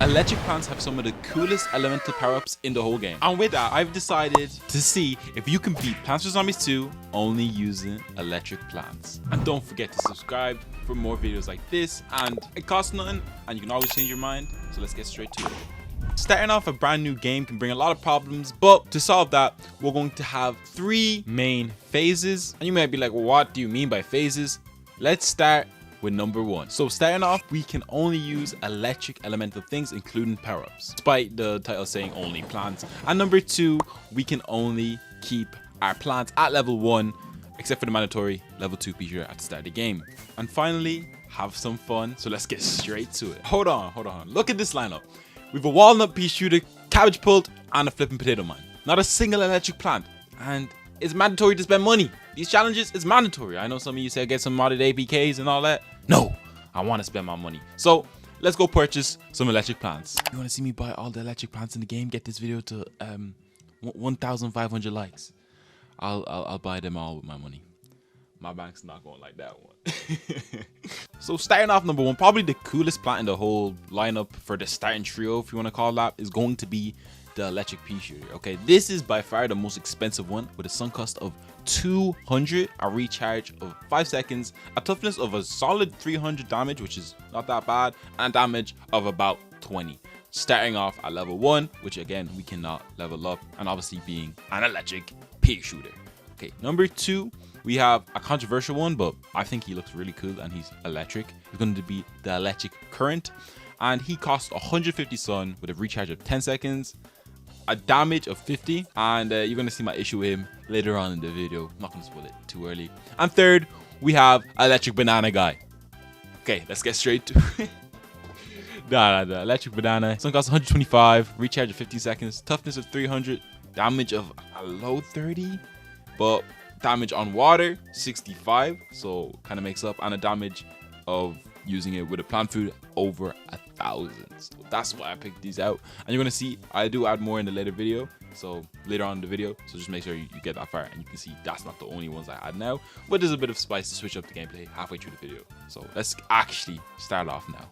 Electric plants have some of the coolest elemental power-ups in the whole game. And with that, I've decided to see if you can beat Plants vs Zombies 2 only using electric plants. And don't forget to subscribe for more videos like this, and it costs nothing and you can always change your mind. So let's get straight to it. Starting off a brand new game can bring a lot of problems, but to solve that, we're going to have 3 main phases. And you might be like, well, what do you mean by phases? Let's start with number 1. So starting off, we can only use electric elemental things, including power-ups, despite the title saying only plants. And number 2, we can only keep our plants at level 1, except for the mandatory level 2 feature at the start of the game. And finally, have some fun. So let's get straight to it. Hold on. Look at this lineup. We've a walnut, peashooter, cabbage pult, and a flipping potato mine. Not a single electric plant. And it's mandatory to spend money. These challenges, it's mandatory. I know some of you say get some modded APKs and all that. No, I want to spend my money. So let's go purchase some electric plants. You want to see me buy all the electric plants in the game? Get this video to 1,500 likes. I'll buy them all with my money. My bank's not going like that one. So starting off number 1, probably the coolest plant in the whole lineup for the starting trio, if you want to call that, is going to be the electric peashooter. Okay, this is by far the most expensive one, with a sunk cost of 200, a recharge of 5 seconds, a toughness of a solid 300 damage, which is not that bad, and damage of about 20. Starting off at level 1, which again we cannot level up, and obviously being an electric peashooter. Okay, number 2, we have a controversial one, but I think he looks really cool and he's electric. He's going to be the electric current, and he costs 150 sun with a recharge of 10 seconds, a damage of 50, and you're going to see my issue with him later on in the video. I'm not going to spoil it too early. And third, we have electric banana guy. Okay, let's get straight to it. The electric banana. Sun cost 125, recharge of 50 seconds, toughness of 300, damage of a low 30, but damage on water 65, so kind of makes up, and a damage of using it with a plant food over 1,000. So that's why I picked these out, and you're gonna see I do add more in the later video, so later on in the video, so just make sure you get that far, and you can see that's not the only ones I add now, but there's a bit of spice to switch up the gameplay halfway through the video. So let's actually start off now.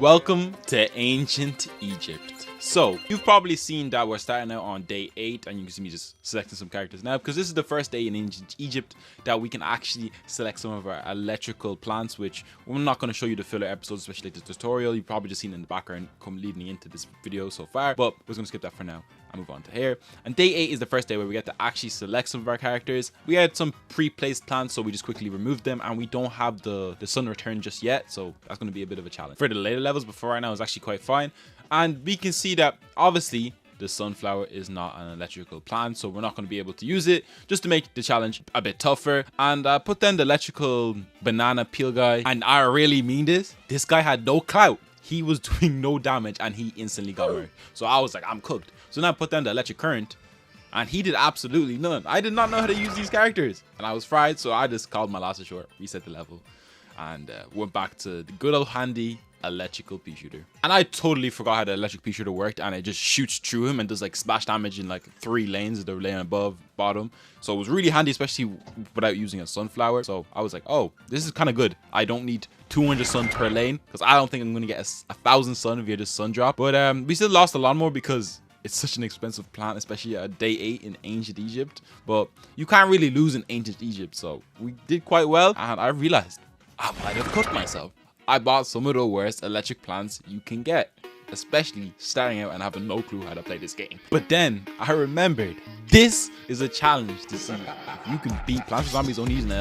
Welcome to ancient Egypt. So you've probably seen that we're starting out on day 8, and you can see me just selecting some characters now, because this is the first day in ancient Egypt that we can actually select some of our electrical plants, which we're not going to show you the filler episodes, especially the tutorial. You've probably just seen in the background come leading into this video so far, but we're going to skip that for now and move on to here. And day 8 is the first day where we get to actually select some of our characters. We had some pre-placed plants, so we just quickly removed them, and we don't have the sun return just yet, so that's going to be a bit of a challenge. For the later levels, before right now, is actually quite fine. And we can see that obviously the sunflower is not an electrical plant, so we're not going to be able to use it, just to make the challenge a bit tougher. And put then the electrical banana peel guy, and I really mean this guy had no clout. He was doing no damage and he instantly got murdered. So I was like, I'm cooked. So now I put down the electric current, and he did absolutely none. I did not know how to use these characters, and I was fried, so I just called my last short, reset the level, and went back to the good old handy electrical peashooter. And I totally forgot how the electric peashooter worked, and it just shoots through him and does like splash damage in like 3 lanes, the lane above, bottom. So it was really handy, especially without using a sunflower. So I was like, oh, this is kind of good. I don't need 200 sun per lane, because I don't think I'm going to get 1,000 sun via this sun drop. But we still lost a lot more because it's such an expensive plant, especially at day 8 in ancient Egypt. But you can't really lose in ancient Egypt, so we did quite well. And I realized I might have cooked myself. I bought some of the worst electric plants you can get, especially starting out and having no clue how to play this game. But then I remembered this is a challenge to see if you can beat Plants vs Zombies only using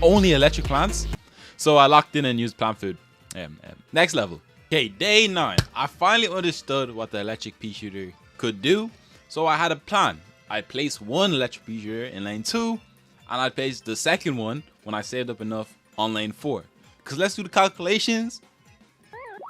only electric plants. So I locked in and used plant food. Next level. Okay, day 9. I finally understood what the electric peashooter could do, so I had a plan. I placed one electric peashooter in lane 2, and I placed the second one when I saved up enough on lane 4. Because let's do the calculations,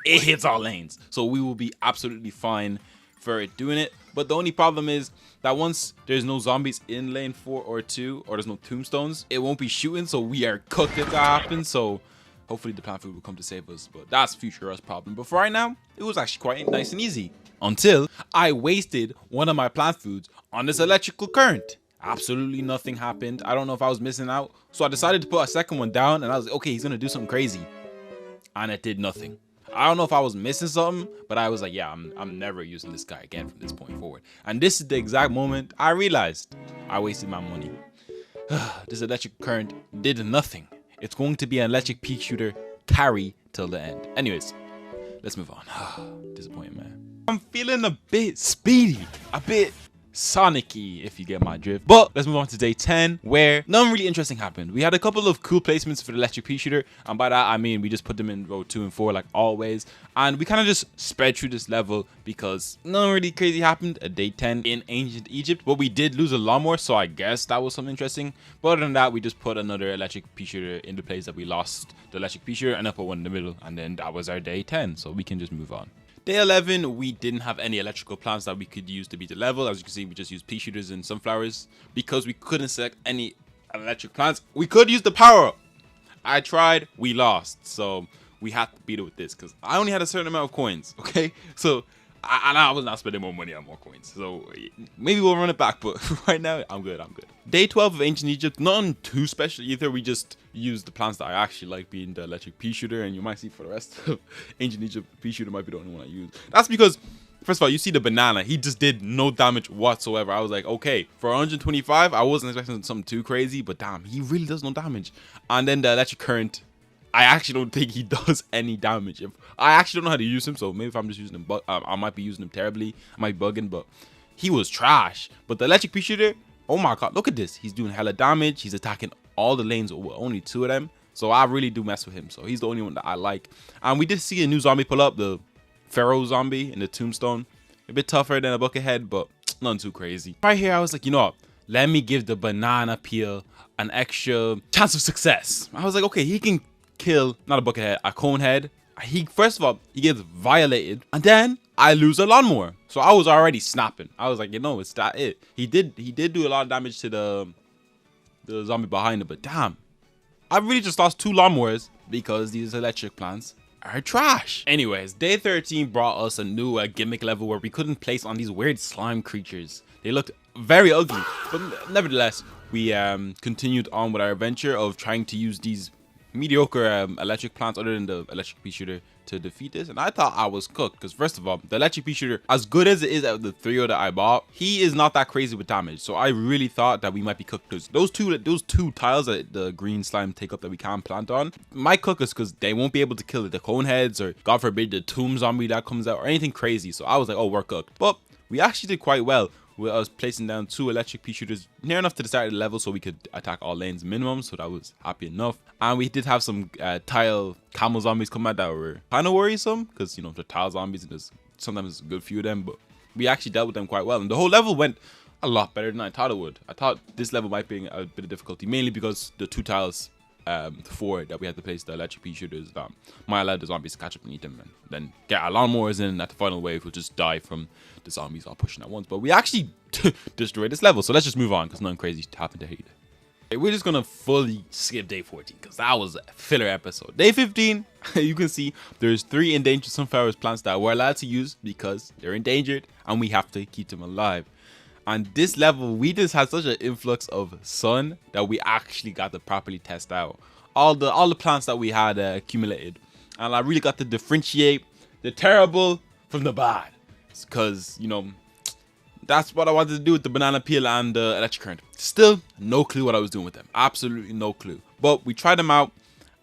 it hits all lanes, so we will be absolutely fine for it doing it. But the only problem is that once there's no zombies in lane 4 or 2, or there's no tombstones, it won't be shooting, so we are cooked if that happens. So hopefully the plant food will come to save us, but that's future us problem. But for right now, it was actually quite nice and easy, until I wasted one of my plant foods on this electrical current. Absolutely nothing happened. I don't know if I was missing out, so I decided to put a second one down, and I was like, okay, he's gonna do something crazy. and it did nothing. I don't know if I was missing something, but I was like, yeah, I'm never using this guy again from this point forward. And this is the exact moment I realized I wasted my money. This electric current did nothing. It's going to be an electric peashooter carry till the end. Anyways, let's move on. Disappointing, man. I'm feeling a bit speedy, a bit Sonic-y, if you get my drift. But let's move on to day 10, where nothing really interesting happened. We had a couple of cool placements for the electric peashooter, and by that I mean we just put them in row 2 and 4 like always, and we kind of just spread through this level because nothing really crazy happened at day 10 in ancient Egypt. But we did lose a lot more, so I guess that was something interesting. But other than that, we just put another electric peashooter in the place that we lost the electric peashooter, and I put one in the middle, and then that was our day 10, so we can just move on. Day 11, we didn't have any electrical plants that we could use to beat the level. As you can see, we just used peashooters and sunflowers because we couldn't select any electric plants. We could use the power up. I tried, we lost. So we had to beat it with this because I only had a certain amount of coins, okay? So I was not spending more money on more coins. So maybe we'll run it back, but right now, I'm good. Day 12 of ancient Egypt, nothing too special either. We just used the plants that I actually like, being the electric peashooter, and you might see for the rest of ancient Egypt, peashooter might be the only one I use. That's because, first of all, you see the banana, he just did no damage whatsoever. I was like, okay, for 125, I wasn't expecting something too crazy, but damn, he really does no damage. And then the electric current, I actually don't think he does any damage. I actually don't know how to use him, so maybe if I'm just using him, I might be using him terribly. I might be bugging, but he was trash. But the electric peashooter, oh my god, look at this. He's doing hella damage. He's attacking all the lanes with only 2 of them. So I really do mess with him. So he's the only one that I like. And we did see a new zombie pull up, the Pharaoh zombie in the tombstone. A bit tougher than a buckethead, but nothing too crazy. Right here, I was like, you know what? Let me give the banana peel an extra chance of success. I was like, okay, he can kill, not a buckethead, a cone head. First of all, he gets violated, and then I lose a lot more. So I was already snapping. I was like, you know, it's that it. He did do a lot of damage to the zombie behind him, but damn, I really just lost 2 lawnmowers because these electric plants are trash. Anyways, day 13 brought us a new gimmick level where we couldn't place on these weird slime creatures. They looked very ugly, but nevertheless, we continued on with our adventure of trying to use these mediocre electric plants other than the electric peashooter to defeat this. And I thought I was cooked because, first of all, the electric peashooter, as good as it is out of the 3 that I bought, he is not that crazy with damage. So I really thought that we might be cooked. Those two tiles that the green slime take up that we can't plant on might cook us because they won't be able to kill the cone heads, or God forbid the tomb zombie that comes out, or anything crazy. So I was like, oh, we're cooked. But we actually did quite well. I was placing down 2 electric peashooters near enough to the start of the level so we could attack all lanes minimum, so that was happy enough. And we did have some tile camel zombies come out that were kind of worrisome because, you know, the tile zombies, and sometimes it's a good few of them, but we actually dealt with them quite well. And the whole level went a lot better than I thought it would. I thought this level might be a bit of difficulty, mainly because the 2 tiles 4 that we had to place the electric peashooters that might allow the zombies to catch up and eat them, and then get our lawnmowers in at the final wave. We'll just die from the zombies all pushing at once. But we actually destroyed this level, so let's just move on because nothing crazy happened to hate. We're just gonna fully skip day 14 because that was a filler episode. Day 15, you can see there's 3 endangered sunflower plants that we're allowed to use because they're endangered and we have to keep them alive. And this level, we just had such an influx of sun that we actually got to properly test out all the plants that we had accumulated. And I really got to differentiate the terrible from the bad. Because, you know, that's what I wanted to do with the banana peel and the electric current. Still, no clue what I was doing with them. Absolutely no clue. But we tried them out.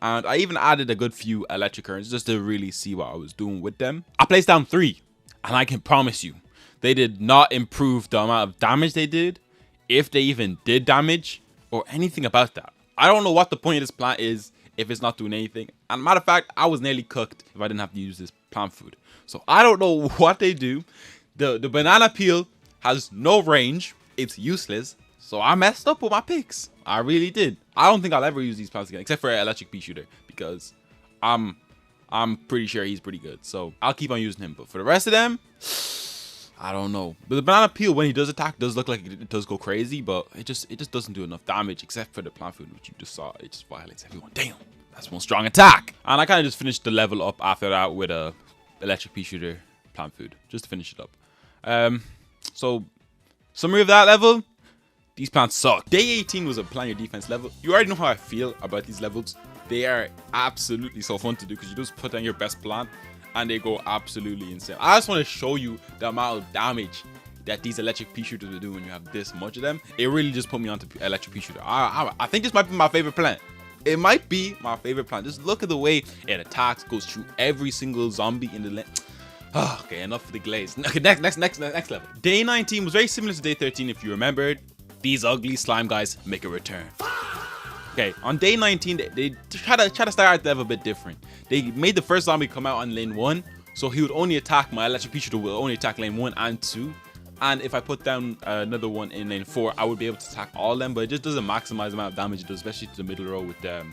And I even added a good few electric currents just to really see what I was doing with them. I placed down 3. And I can promise you, they did not improve the amount of damage they did, if they even did damage, or anything about that. I don't know what the point of this plant is if it's not doing anything. And matter of fact, I was nearly cooked if I didn't have to use this plant food. So I don't know what they do. The banana peel has no range. It's useless. So I messed up with my picks. I really did. I don't think I'll ever use these plants again, except for an electric peashooter, because I'm pretty sure he's pretty good. So I'll keep on using him. But for the rest of them, I don't know. But the banana peel, when he does attack, does look like it does go crazy, but it just doesn't do enough damage, except for the plant food, which you just saw. It just violates everyone. Damn, that's one strong attack. And I kind of just finished the level up after that with a electric peashooter plant food, just to finish it up. So summary of that level: These plants suck. Day 18 was a plan your defense level. You already know how I feel about these levels. They are absolutely so fun to do because you just put down your best plant and they go absolutely insane. I just want to show you the amount of damage that these electric pea shooters will do when you have this much of them. It really just put me onto electric pea shooter. I think this might be my favorite plant. It might be my favorite plant. Just look at the way it attacks, goes through every single zombie in the lane. Oh, okay, enough of the glaze. Okay, next level. Day 19 was very similar to day 13 if you remembered. These ugly slime guys make a return. Okay, on day 19, they try to start out the level a bit different. They made the first zombie come out on lane 1, so he would only attack, my electric pea shooter will only attack lane 1 and 2. And if I put down another one in lane 4, I would be able to attack all of them, but it just doesn't maximize the amount of damage it does, especially to the middle row with the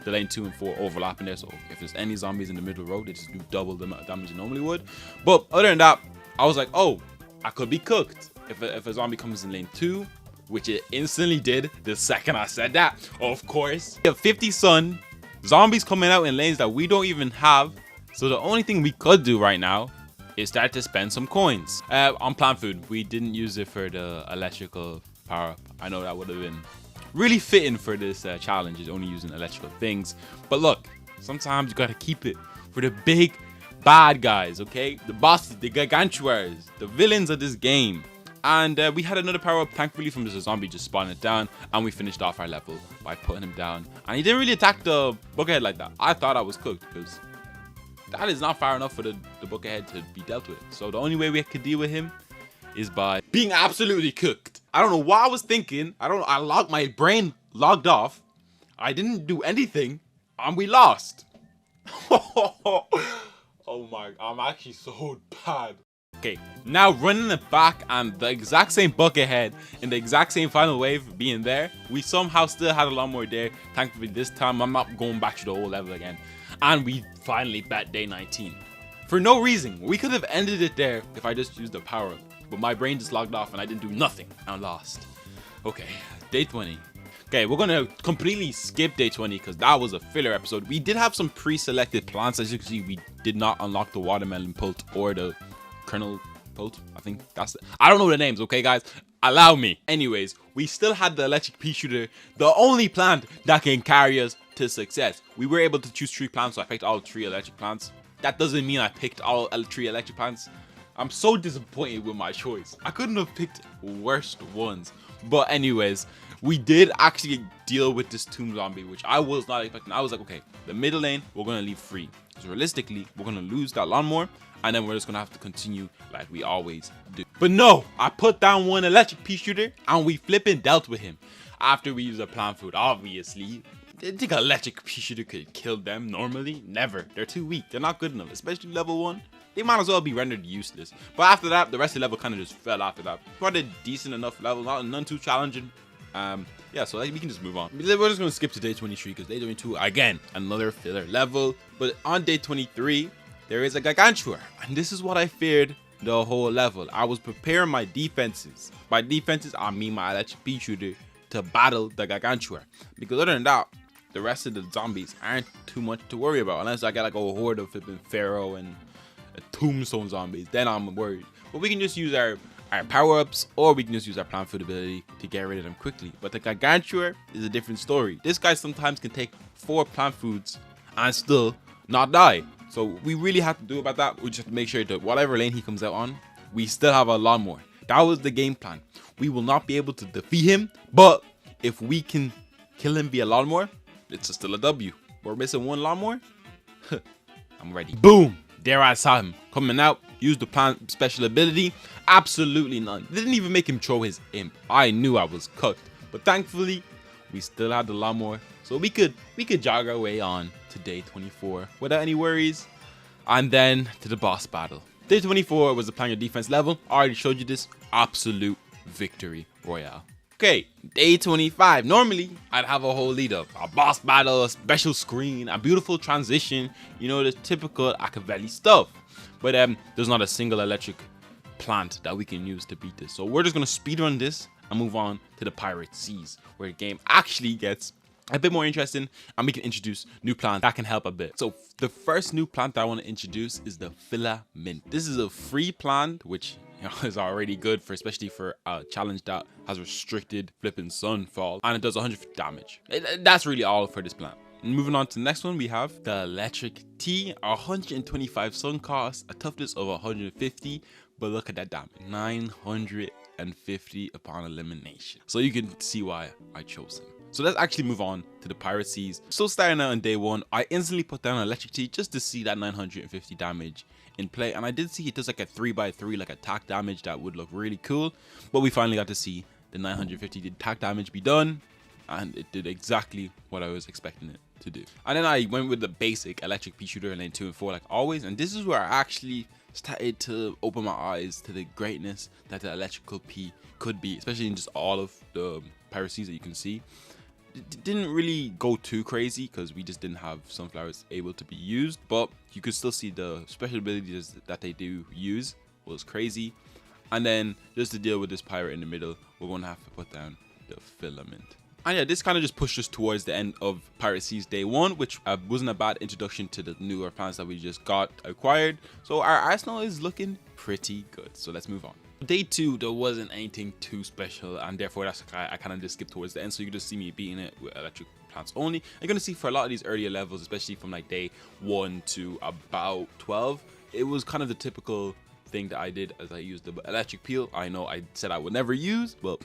lane 2 and 4 overlapping there. So if there's any zombies in the middle row, they just do double the amount of damage it normally would. But other than that, I was like, oh, I could be cooked if a zombie comes in lane 2, which it instantly did the second I said that. Of course, we have 50 sun zombies coming out in lanes that we don't even have. So the only thing we could do right now is start to spend some coins on plant food. We didn't use it for the electrical power up. I know that would have been really fitting for this challenge, is only using electrical things. But look, sometimes you gotta keep it for the big bad guys, okay? The bosses, the gargantuars, the villains of this game. And we had another power up, thankfully, from this zombie just spawning it down, and we finished off our level by putting him down. And he didn't really attack the buckethead like that. I thought I was cooked because that is not far enough for the buckethead to be dealt with. So the only way we could deal with him is by being absolutely cooked. I don't know what I was thinking. My brain logged off. I didn't do anything, and we lost. Oh my, I'm actually so bad. Okay, now running it back and the exact same buckethead in the exact same final wave being there, we somehow still had a lot more there. Thankfully this time I'm not going back to the whole level again. And we finally bet day 19. For no reason. We could have ended it there if I just used the power up. But my brain just logged off and I didn't do nothing. I lost. Okay, day 20. Okay, we're gonna completely skip day 20 because that was a filler episode. We did have some pre-selected plants. As you can see, we did not unlock the watermelon pult or the kernel pult. I think that's it. I don't know the names, okay guys? Allow me. Anyways, we still had the electric pea shooter, the only plant that can carry us to success. We were able to choose 3 plants, so I picked all 3 electric plants. That doesn't mean I picked all 3 electric plants. I'm so disappointed with my choice. I couldn't have picked worst ones. But anyways, we did actually deal with this tomb zombie, which I was not expecting. I was like, okay, the middle lane, we're gonna leave free. Because realistically, we're gonna lose that lawnmower, and then we're just gonna have to continue like we always do. But no, I put down one electric pea shooter, and we flipping dealt with him. After we used a plant food, obviously. I think an electric pea shooter could kill them normally. Never. They're too weak. They're not good enough, especially level 1. They might as well be rendered useless. But after that, the rest of the level kind of just fell after that. Quite a decent enough level, none too challenging. Yeah, so we can just move on. We're just gonna skip to day 23 because day 22, again, another filler level. But on day 23, there is a gargantua, and this is what I feared the whole level. I was preparing my defenses. By defenses, I mean my electric pea shooter to battle the gargantua. Because other than that, the rest of the zombies aren't too much to worry about, unless I get like a horde of flipping pharaoh and tombstone zombies. Then I'm worried. But we can just use our power-ups, or we can just use our plant food ability to get rid of them quickly. But the gargantua is a different story. This guy sometimes can take 4 plant foods and still not die. So we really have to do about that. We just have to make sure that whatever lane he comes out on, we still have a lawnmower. That was the game plan. We will not be able to defeat him, but if we can kill him via lawnmower, it's still a W. We're missing 1 lawnmower. I'm ready. Boom. There I saw him coming out. Used the plant special ability. Absolutely none. Didn't even make him throw his imp. I knew I was cooked. But thankfully, we still had the lawnmower. So we could jog our way on to day 24 without any worries. And then to the boss battle. Day 24 was the plan your defense level. I already showed you this. Absolute victory royale. Okay, day 25. Normally, I'd have a whole lead up. A boss battle, a special screen, a beautiful transition. You know, the typical Machiavelli stuff. But there's not a single electric plant that we can use to beat this. So we're just going to speedrun this and move on to the Pirate Seas, where the game actually gets a bit more interesting and we can introduce new plants that can help a bit. So the first new plant that I want to introduce is the filament. This is a free plant, which is already good for, especially for a challenge that has restricted flipping sunfall, and it does 150 damage. That's really all for this plant. Moving on to the next one, we have the electric tea, 125 sun cost, a toughness of 150, but look at that damage, 950 upon elimination. So you can see why I chose him. So let's actually move on to the pirate seas. So starting out on day one, I instantly put down electric tea just to see that 950 damage in play, and I did see it does like a 3x3 like attack damage that would look really cool, but we finally got to see the 950 attack damage be done, and it did exactly what I was expecting it to do. And then I went with the basic electric peashooter in lane 2 and 4 like always, and this is where I actually started to open my eyes to the greatness that the electrical pea could be, especially in just all of the piracies that you can see. It didn't really go too crazy because we just didn't have sunflowers able to be used, but you could still see the special abilities that they do use was crazy. And then just to deal with this pirate in the middle, we're going to have to put down the filament. And yeah, this kind of just pushed us towards the end of Pirate Seas Day 1, which wasn't a bad introduction to the newer plants that we just got acquired. So our arsenal is looking pretty good. So let's move on. Day 2, there wasn't anything too special, and therefore that's why I kind of just skipped towards the end. So you can just see me beating it with electric plants only. You're going to see for a lot of these earlier levels, especially from like day 1 to about 12, it was kind of the typical thing that I did as I used the electric peel. I know I said I would never use, well,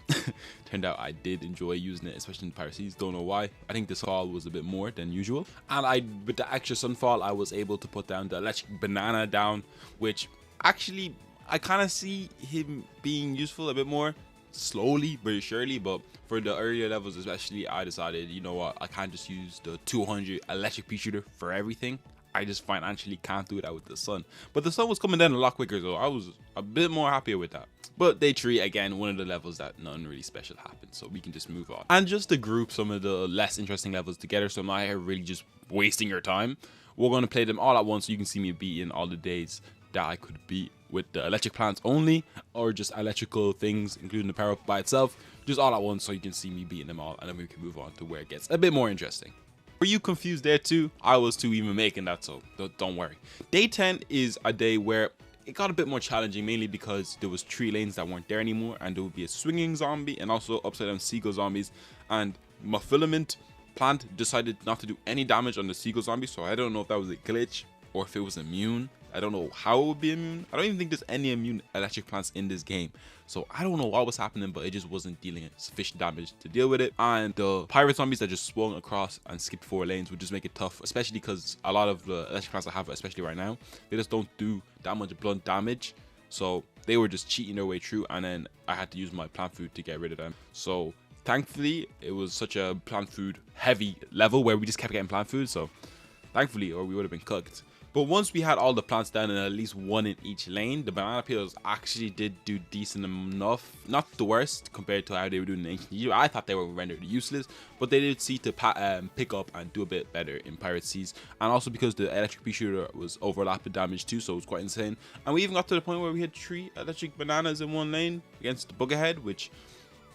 turned out I did enjoy using it, especially in the Pirate Seas. Don't know why. I think the sunfall was a bit more than usual, and with the extra sunfall, I was able to put down the electric banana down, which actually I kind of see him being useful a bit more slowly but surely. But for the earlier levels especially, I decided, you know what, I can't just use the 200 electric peashooter for everything. I just financially can't do that with the sun. But the sun was coming down a lot quicker, so I was a bit more happier with that. But day 3, again, one of the levels that nothing really special happened, so we can just move on. And just to group some of the less interesting levels together, so I'm not here really just wasting your time, we're going to play them all at once so you can see me beating all the days that I could beat with the electric plants only, or just electrical things, including the power up by itself, just all at once so you can see me beating them all, and then we can move on to where it gets a bit more interesting. Were you confused there too? I was too, even making that, so don't worry. Day 10 is a day where it got a bit more challenging, mainly because there was 3 lanes that weren't there anymore, and there would be a swinging zombie and also upside down seagull zombies, and my filament plant decided not to do any damage on the seagull zombie, so I don't know if that was a glitch or if it was immune. I don't know how it would be immune. I don't even think there's any immune electric plants in this game, so I don't know what was happening, but it just wasn't dealing sufficient damage to deal with it. And the pirate zombies that just swung across and skipped 4 lanes would just make it tough, especially because a lot of the electric plants I have, especially right now, they just don't do that much blunt damage, so they were just cheating their way through, and then I had to use my plant food to get rid of them. So thankfully it was such a plant food heavy level where we just kept getting plant food, so thankfully, or we would have been cooked. But once we had all the plants down and at least 1 in each lane, the banana peels actually did do decent enough. Not the worst compared to how they were doing in ancient Egypt. I thought they were rendered useless, but they did see to pick up and do a bit better in Pirate Seas. And also because the electric peashooter was overlapping damage too, so it was quite insane. And we even got to the point where we had 3 electric bananas in 1 lane against the buggerhead, which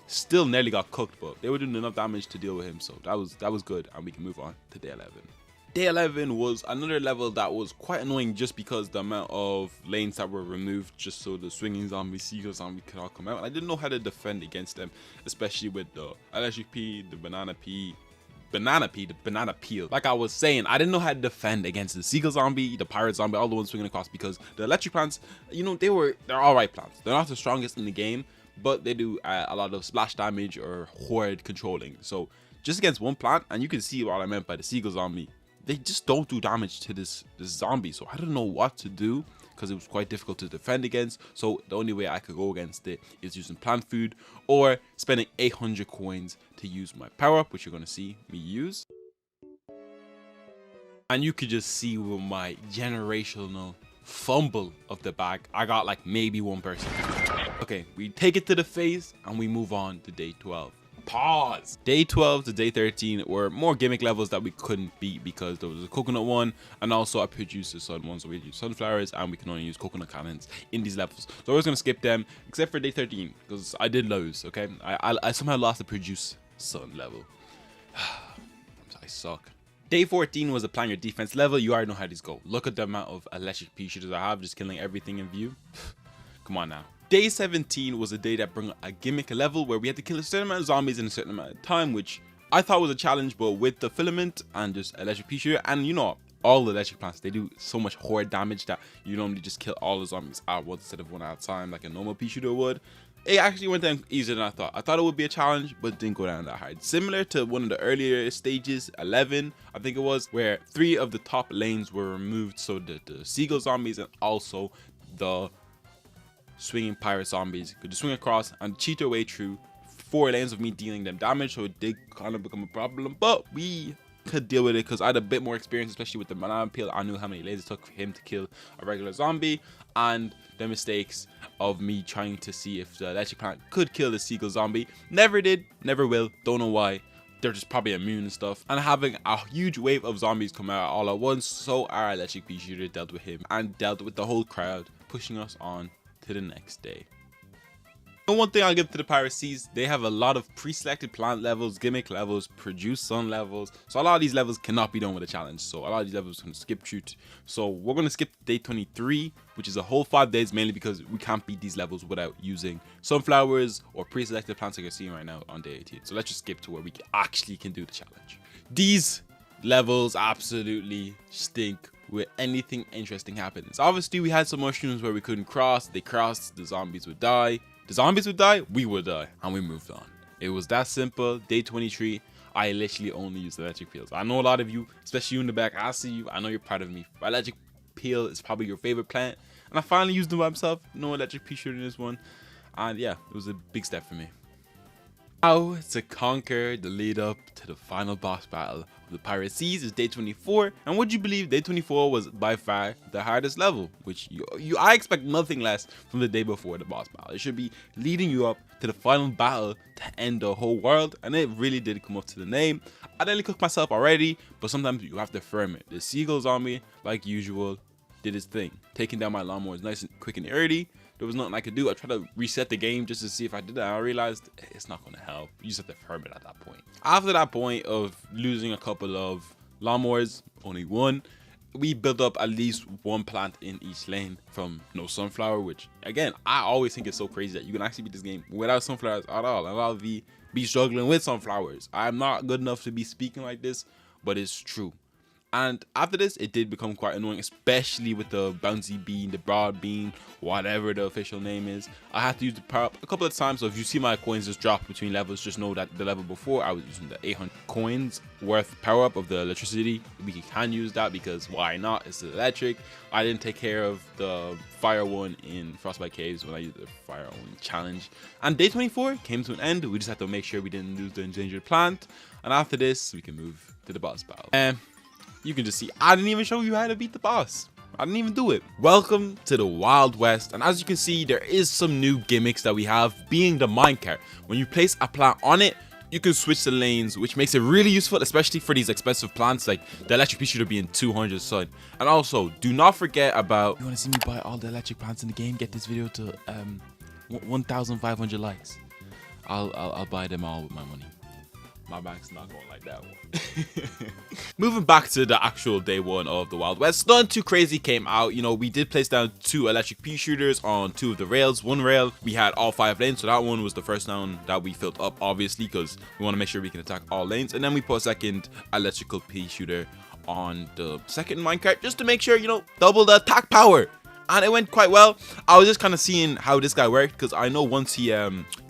still nearly got cooked, but they were doing enough damage to deal with him, so that was good. And we can move on to day 11. Day 11 was another level that was quite annoying just because the amount of lanes that were removed just so the swinging zombie, seagull zombie could all come out. And I didn't know how to defend against them, especially with the electric pea, the banana peel. Like I was saying, I didn't know how to defend against the seagull zombie, the pirate zombie, all the ones swinging across, because the electric plants, you know, they're alright plants. They're not the strongest in the game, but they do a lot of splash damage or horde controlling. So just against one plant, and you can see what I meant by the seagull zombie, they just don't do damage to this zombie. So I don't know what to do because it was quite difficult to defend against. So the only way I could go against it is using plant food or spending 800 coins to use my power up, which you're going to see me use. And you could just see with my generational fumble of the bag, I got like maybe 1 person. Okay, we take it to the face and we move on to day 12. Pause. Day 12 to day 13 were more gimmick levels that we couldn't beat because there was a coconut one and also a producer sun one, so we use sunflowers and we can only use coconut cannons in these levels. So I was gonna skip them except for day 13 because I did lose. Okay, I somehow lost the produce sun level. I suck. Day 14 was a plan your defense level. You already know how these go. Look at the amount of electric peashooters I have, just killing everything in view. Come on now. Day 17 was a day that brought a gimmick level where we had to kill a certain amount of zombies in a certain amount of time, which I thought was a challenge, but with the filament and just electric peashooter, and you know, all the electric plants, they do so much horde damage that you normally just kill all the zombies at once instead of one at a time like a normal peashooter would. It actually went down easier than I thought. I thought it would be a challenge, but it didn't go down that hard. Similar to one of the earlier stages, 11, I think it was, where 3 of the top lanes were removed. So the seagull zombies and also the swinging pirate zombies could just swing across and cheat their way through 4 lanes of me dealing them damage. So it did kind of become a problem, but we could deal with it because I had a bit more experience, especially with the banana peel. I knew how many lanes it took for him to kill a regular zombie, and the mistakes of me trying to see if the electric plant could kill the seagull zombie. Never did, never will, don't know why. They're just probably immune and stuff, and having a huge wave of zombies come out all at once, so our electric peashooter dealt with him and dealt with the whole crowd, pushing us on to the next day. And one thing I'll give to the Pirate Seas, they have a lot of pre-selected plant levels, gimmick levels, produce sun levels. So a lot of these levels cannot be done with a challenge. So a lot of these levels can skip through. So we're going to skip day 23, which is a whole 5 days, mainly because we can't beat these levels without using sunflowers or pre-selected plants like you're seeing right now on day 18. So let's just skip to where we actually can do the challenge. These levels absolutely stink with anything interesting happens. Obviously, we had some mushrooms where we couldn't cross. They crossed, the zombies would die. The zombies would die, we would die, and we moved on. It was that simple. Day 23, I literally only used electric peels. I know a lot of you, especially you in the back, I see you, I know you're proud of me. Electric peel is probably your favorite plant, and I finally used them by myself. No electric peashooter in this one, and yeah, it was a big step for me. How to conquer the lead up to the final boss battle of the Pirate Seas is day 24, and would you believe day 24 was by far the hardest level, which I expect nothing less from the day before the boss battle. It should be leading you up to the final battle to end the whole world, and it really did come up to the name. I nearly cooked myself already, but sometimes you have to firm it. The seagull zombie, like usual, did his thing. Taking down my lawnmower was nice and quick and early. There was nothing I could do. I tried to reset the game just to see if I did that. I realized it's not going to help. You just have to firm it at that point. After that point of losing a couple of lawnmowers, only one, we built up at least 1 plant in each lane from no sunflower, which again, I always think it's so crazy that you can actually beat this game without sunflowers at all. And I'll be struggling with sunflowers. I'm not good enough to be speaking like this, but it's true. And after this, it did become quite annoying, especially with the bouncy bean, the broad bean, whatever the official name is. I had to use the power up a couple of times, so if you see my coins just drop between levels, just know that the level before, I was using the 800 coins worth power up of the electricity. We can use that because why not? It's electric. I didn't take care of the fire one in Frostbite Caves when I used the fire one challenge. And day 24 came to an end. We just had to make sure we didn't lose the endangered plant. And after this, we can move to the boss battle. You can just see, I didn't even show you how to beat the boss. I didn't even do it. Welcome to the Wild West. And as you can see, there is some new gimmicks that we have, being the minecart. When you place a plant on it, you can switch the lanes, which makes it really useful, especially for these expensive plants like the electric peashooter being 200 son. And also, do not forget about, you want to see me buy all the electric plants in the game, get this video to 1,500 likes. I'll buy them all with my money. My bank's not going like that one. Moving back to the actual day 1 of the Wild West, nothing too crazy came out. You know, we did place down 2 electric peashooters on 2 of the rails. One rail, we had all 5 lanes, so that one was the first down that we filled up, obviously, because we want to make sure we can attack all lanes. And then we put a second electrical peashooter on the second minecart, just to make sure, you know, double the attack power. And it went quite well. I was just kind of seeing how this guy worked, because I know once he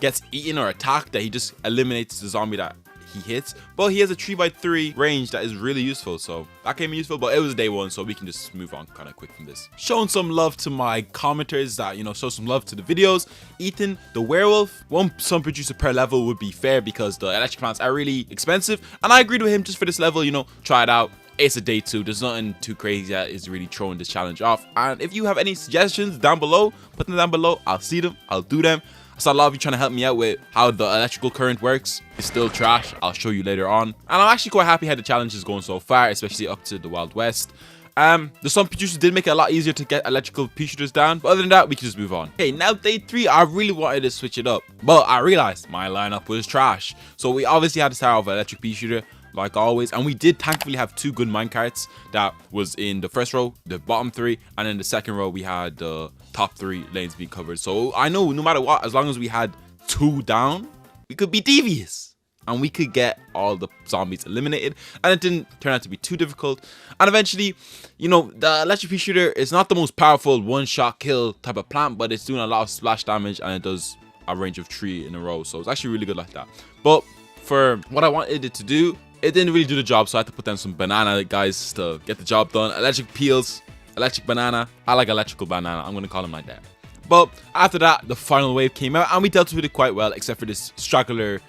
gets eaten or attacked, that he just eliminates the zombie that he hits, but he has a 3x3 range that is really useful, so that came in useful. But it was day 1, so we can just move on kind of quick from this. Showing some love to my commenters that, you know, show some love to the videos. Ethan the werewolf, 1 sun producer per level would be fair because the electric plants are really expensive, and I agreed with him just for this level. You know, try it out. It's a day 2. There's nothing too crazy that is really throwing this challenge off. And if you have any suggestions down below, put them down below. I'll see them, I'll do them. I saw a lot of you trying to help me out with how the electrical current works. It's still trash. I'll show you later on. And I'm actually quite happy how the challenge is going so far, especially up to the Wild West. The sun producers did make it a lot easier to get electrical peashooters down, but other than that, we can just move on. Okay, now day 3, I really wanted to switch it up, but I realized my lineup was trash. So we obviously had to start off with electric peashooter. like always, and we did thankfully have 2 good minecarts. That was in the first row, the bottom 3, and in the second row we had the top 3 lanes being covered. So I know no matter what, as long as we had 2 down, we could be devious and we could get all the zombies eliminated, and it didn't turn out to be too difficult. And eventually, you know, the electric peashooter is not the most powerful one-shot kill type of plant, but it's doing a lot of splash damage, and it does a range of 3 in a row, so it's actually really good like that. But for what I wanted it to do, it didn't really do the job, so I had to put down some banana guys to get the job done. Electric peels, electric banana. I like electrical banana, I'm gonna call them like that. But after that, the final wave came out, and we dealt with it quite well, except for this straggler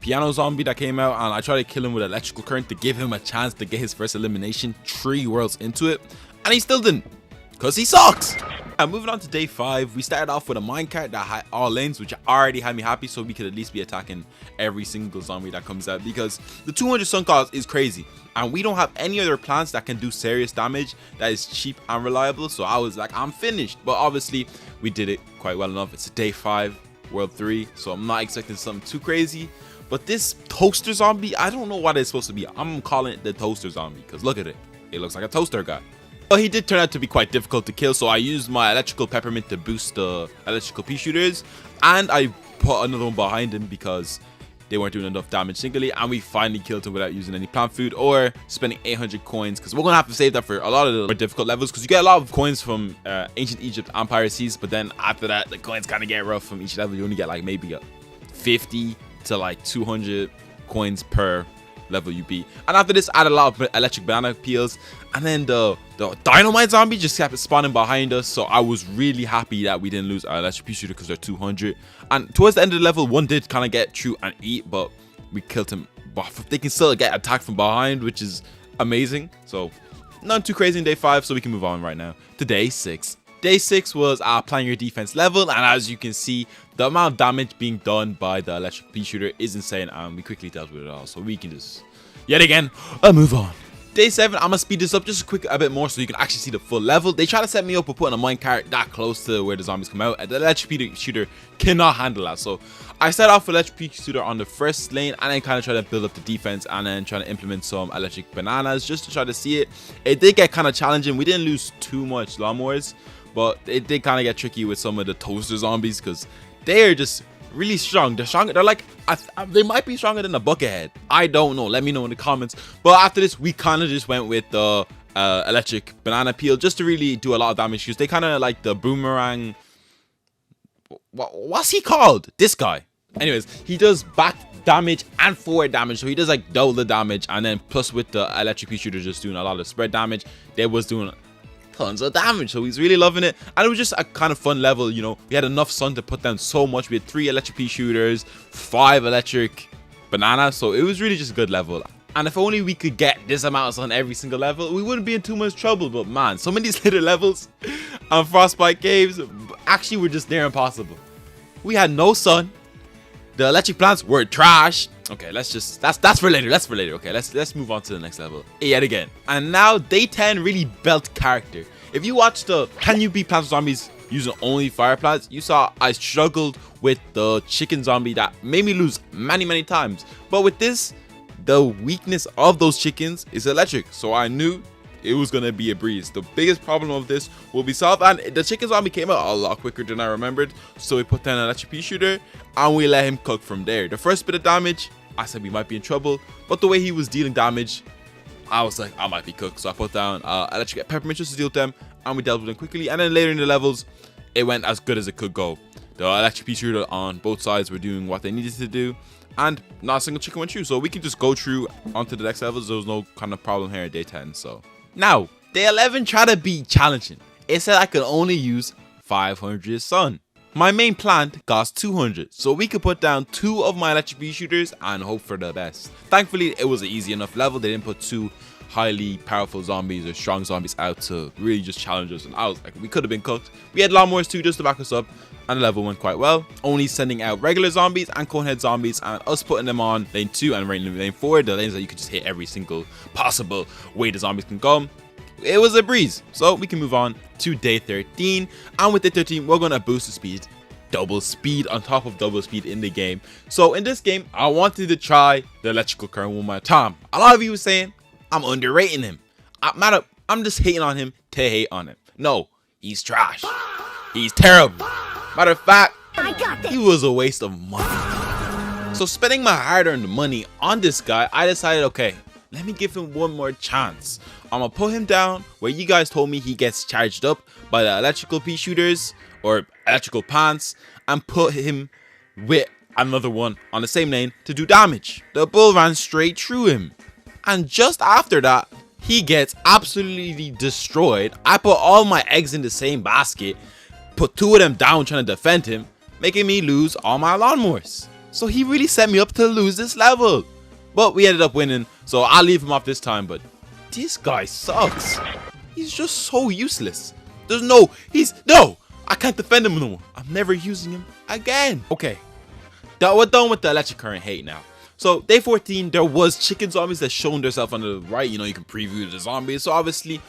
piano zombie that came out, and I tried to kill him with electrical current to give him a chance to get his first elimination 3 worlds into it, and he still didn't, because he sucks. And moving on to day 5, we started off with a minecart that had all lanes, which already had me happy, so we could at least be attacking every single zombie that comes out, because the 200 sun calls is crazy, and we don't have any other plants that can do serious damage that is cheap and reliable. So I was like, I'm finished. But obviously we did it quite well enough. It's a day 5 world 3, so I'm not expecting something too crazy. But this toaster zombie, I don't know what it's supposed to be. I'm calling it the toaster zombie because look at it, it looks like a toaster guy. But he did turn out to be quite difficult to kill, so I used my electrical peppermint to boost the electrical peashooters, and I put another one behind him because they weren't doing enough damage singly, and we finally killed him without using any plant food or spending 800 coins, because we're gonna have to save that for a lot of the more difficult levels, because you get a lot of coins from ancient Egypt and Piracies, but then after that the coins kind of get rough. From each level you only get like maybe 50 to like 200 coins per level you beat. And after this, I had a lot of electric banana peels, and then the dynamite zombie just kept spawning behind us, so I was really happy that we didn't lose our electric peashooter because they're 200. And towards the end of the level, one did kind of get through and eat, but we killed him. But they can still get attacked from behind, which is amazing. So not too crazy in day 5, so we can move on right now to day 6. Day 6 was our plan your defense level, and as you can see, the amount of damage being done by the electric peashooter is insane, and we quickly dealt with it all, so we can just yet again move on. Day 7, I'm gonna speed this up just a bit more so you can actually see the full level. They try to set me up with putting a minecart that close to where the zombies come out, and the electric peashooter cannot handle that. So I started off with electric peashooter on the first lane, and then kind of try to build up the defense, and then trying to implement some electric bananas just to try to see it. It did get kind of challenging. We didn't lose too much lawnmowers, but it did kind of get tricky with some of the toaster zombies because they are just really strong. They're strong. They're like, they might be stronger than a buckethead. I don't know. Let me know in the comments. But after this, we kind of just went with the electric banana peel just to really do a lot of damage, because they kind of like the boomerang. What's he called? This guy. Anyways, he does back damage and forward damage, so he does like double the damage, and then plus with the electric peashooter just doing a lot of spread damage, they was doing tons of damage, so he's really loving it. And it was just a kind of fun level, you know. We had enough sun to put down so much. We had 3 electric peashooters, 5 electric bananas, so it was really just a good level. And if only we could get this amount of sun every single level, we wouldn't be in too much trouble. But man, some of these little levels on Frostbite Caves actually were just near impossible. We had no sun, the electric plants were trash. Okay, that's for later. That's for later. Okay, let's move on to the next level yet again. And now day 10 really built character. If you watch the Can You Beat Plants with Zombies using only fire plants, you saw I struggled with the chicken zombie that made me lose many times. But with this, the weakness of those chickens is electric, so I knew it was gonna be a breeze. The biggest problem of this will be solved, and the chicken zombie came out a lot quicker than I remembered. So we put down an electric peashooter and we let him cook from there. The first bit of damage, I said we might be in trouble, but the way he was dealing damage, I was like, I might be cooked. So I put down electric peppermint just to deal with them, and we dealt with them quickly. And then later in the levels, it went as good as it could go. The electric peashooter on both sides were doing what they needed to do, and not a single chicken went through. So we can just go through onto the next levels. There was no kind of problem here at day 10. So now, day 11 tried to be challenging. It said I could only use 500 sun. My main plant cost 200, so we could put down 2 of my electric peashooters and hope for the best. Thankfully, it was an easy enough level. They didn't put 2 highly powerful zombies or strong zombies out to really just challenge us, and I was like, we could have been cooked. We had lawnmowers too just to back us up, and the level went quite well. Only sending out regular zombies and conehead zombies, and us putting them on lane 2 and lane 4, the lanes that you could just hit every single possible way the zombies can come. It was a breeze, so we can move on to day 13. And with day 13, we're gonna boost the speed double speed on top of double speed in the game. So in this game, I wanted to try the electrical current one more time. A lot of you were saying I'm underrating him. I'm just hating on him to hate on him. No, he's trash. He's terrible. Matter of fact, he was a waste of money. So spending my hard-earned money on this guy, I decided, okay, let me give him one more chance. I'm gonna put him down where you guys told me he gets charged up by the electrical pea shooters or electrical pants, and put him with another one on the same lane to do damage. The bull ran straight through him, and just after that, he gets absolutely destroyed. I put all my eggs in the same basket, put 2 of them down trying to defend him, making me lose all my lawnmowers. So he really set me up to lose this level. But we ended up winning, so I'll leave him off this time. But this guy sucks. He's just so useless. I can't defend him no more. I'm never using him again. Okay, we're done with the electric current hate now. So day 14, there was chicken zombies that shown themselves on the right. You know, you can preview the zombies. So obviously,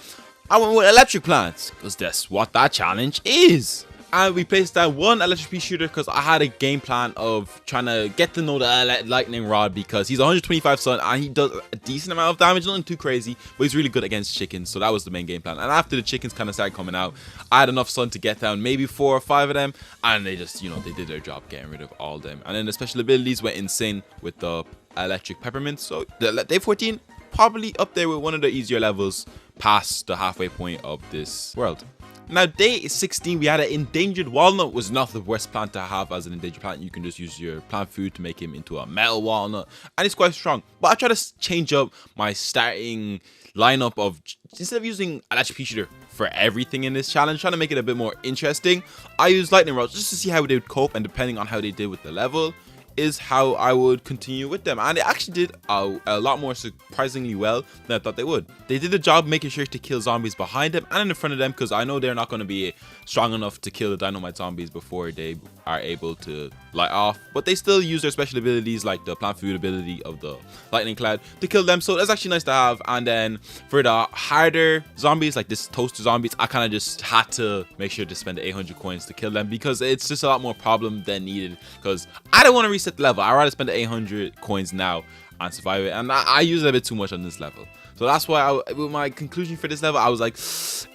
I went with electric plants because that's what that challenge is. And we placed down 1 electric pea shooter because I had a game plan of trying to get to know the lightning rod, because he's 125 sun and he does a decent amount of damage, nothing too crazy, but he's really good against chickens. So that was the main game plan. And after the chickens kind of started coming out, I had enough sun to get down maybe 4 or 5 of them, and they just, you know, they did their job getting rid of all of them. And then the special abilities went insane with the electric peppermint. So the day 14 probably up there with one of the easier levels past the halfway point of this world. Now, day 16, we had an endangered walnut. Was not the worst plant to have as an endangered plant. You can just use your plant food to make him into a metal walnut, and it's quite strong. But I try to change up my starting lineup of, instead of using electric pea shooter for everything in this challenge, trying to make it a bit more interesting, I use lightning rods just to see how they would cope, and depending on how they did with the level is how I would continue with them. And they actually did a lot more surprisingly well than I thought they would. They did the job making sure to kill zombies behind them and in front of them, because I know they're not going to be strong enough to kill the dynamite zombies before they are able to light off, but they still use their special abilities like the plant food ability of the lightning cloud to kill them. So that's actually nice to have. And then for the harder zombies like this toaster zombies, I kind of just had to make sure to spend the 800 coins to kill them, because it's just a lot more problem than needed, because I don't want to reset the level. I'd rather spend the 800 coins now and survive it, and I use it a bit too much on this level. So that's why with my conclusion for this level, I was like,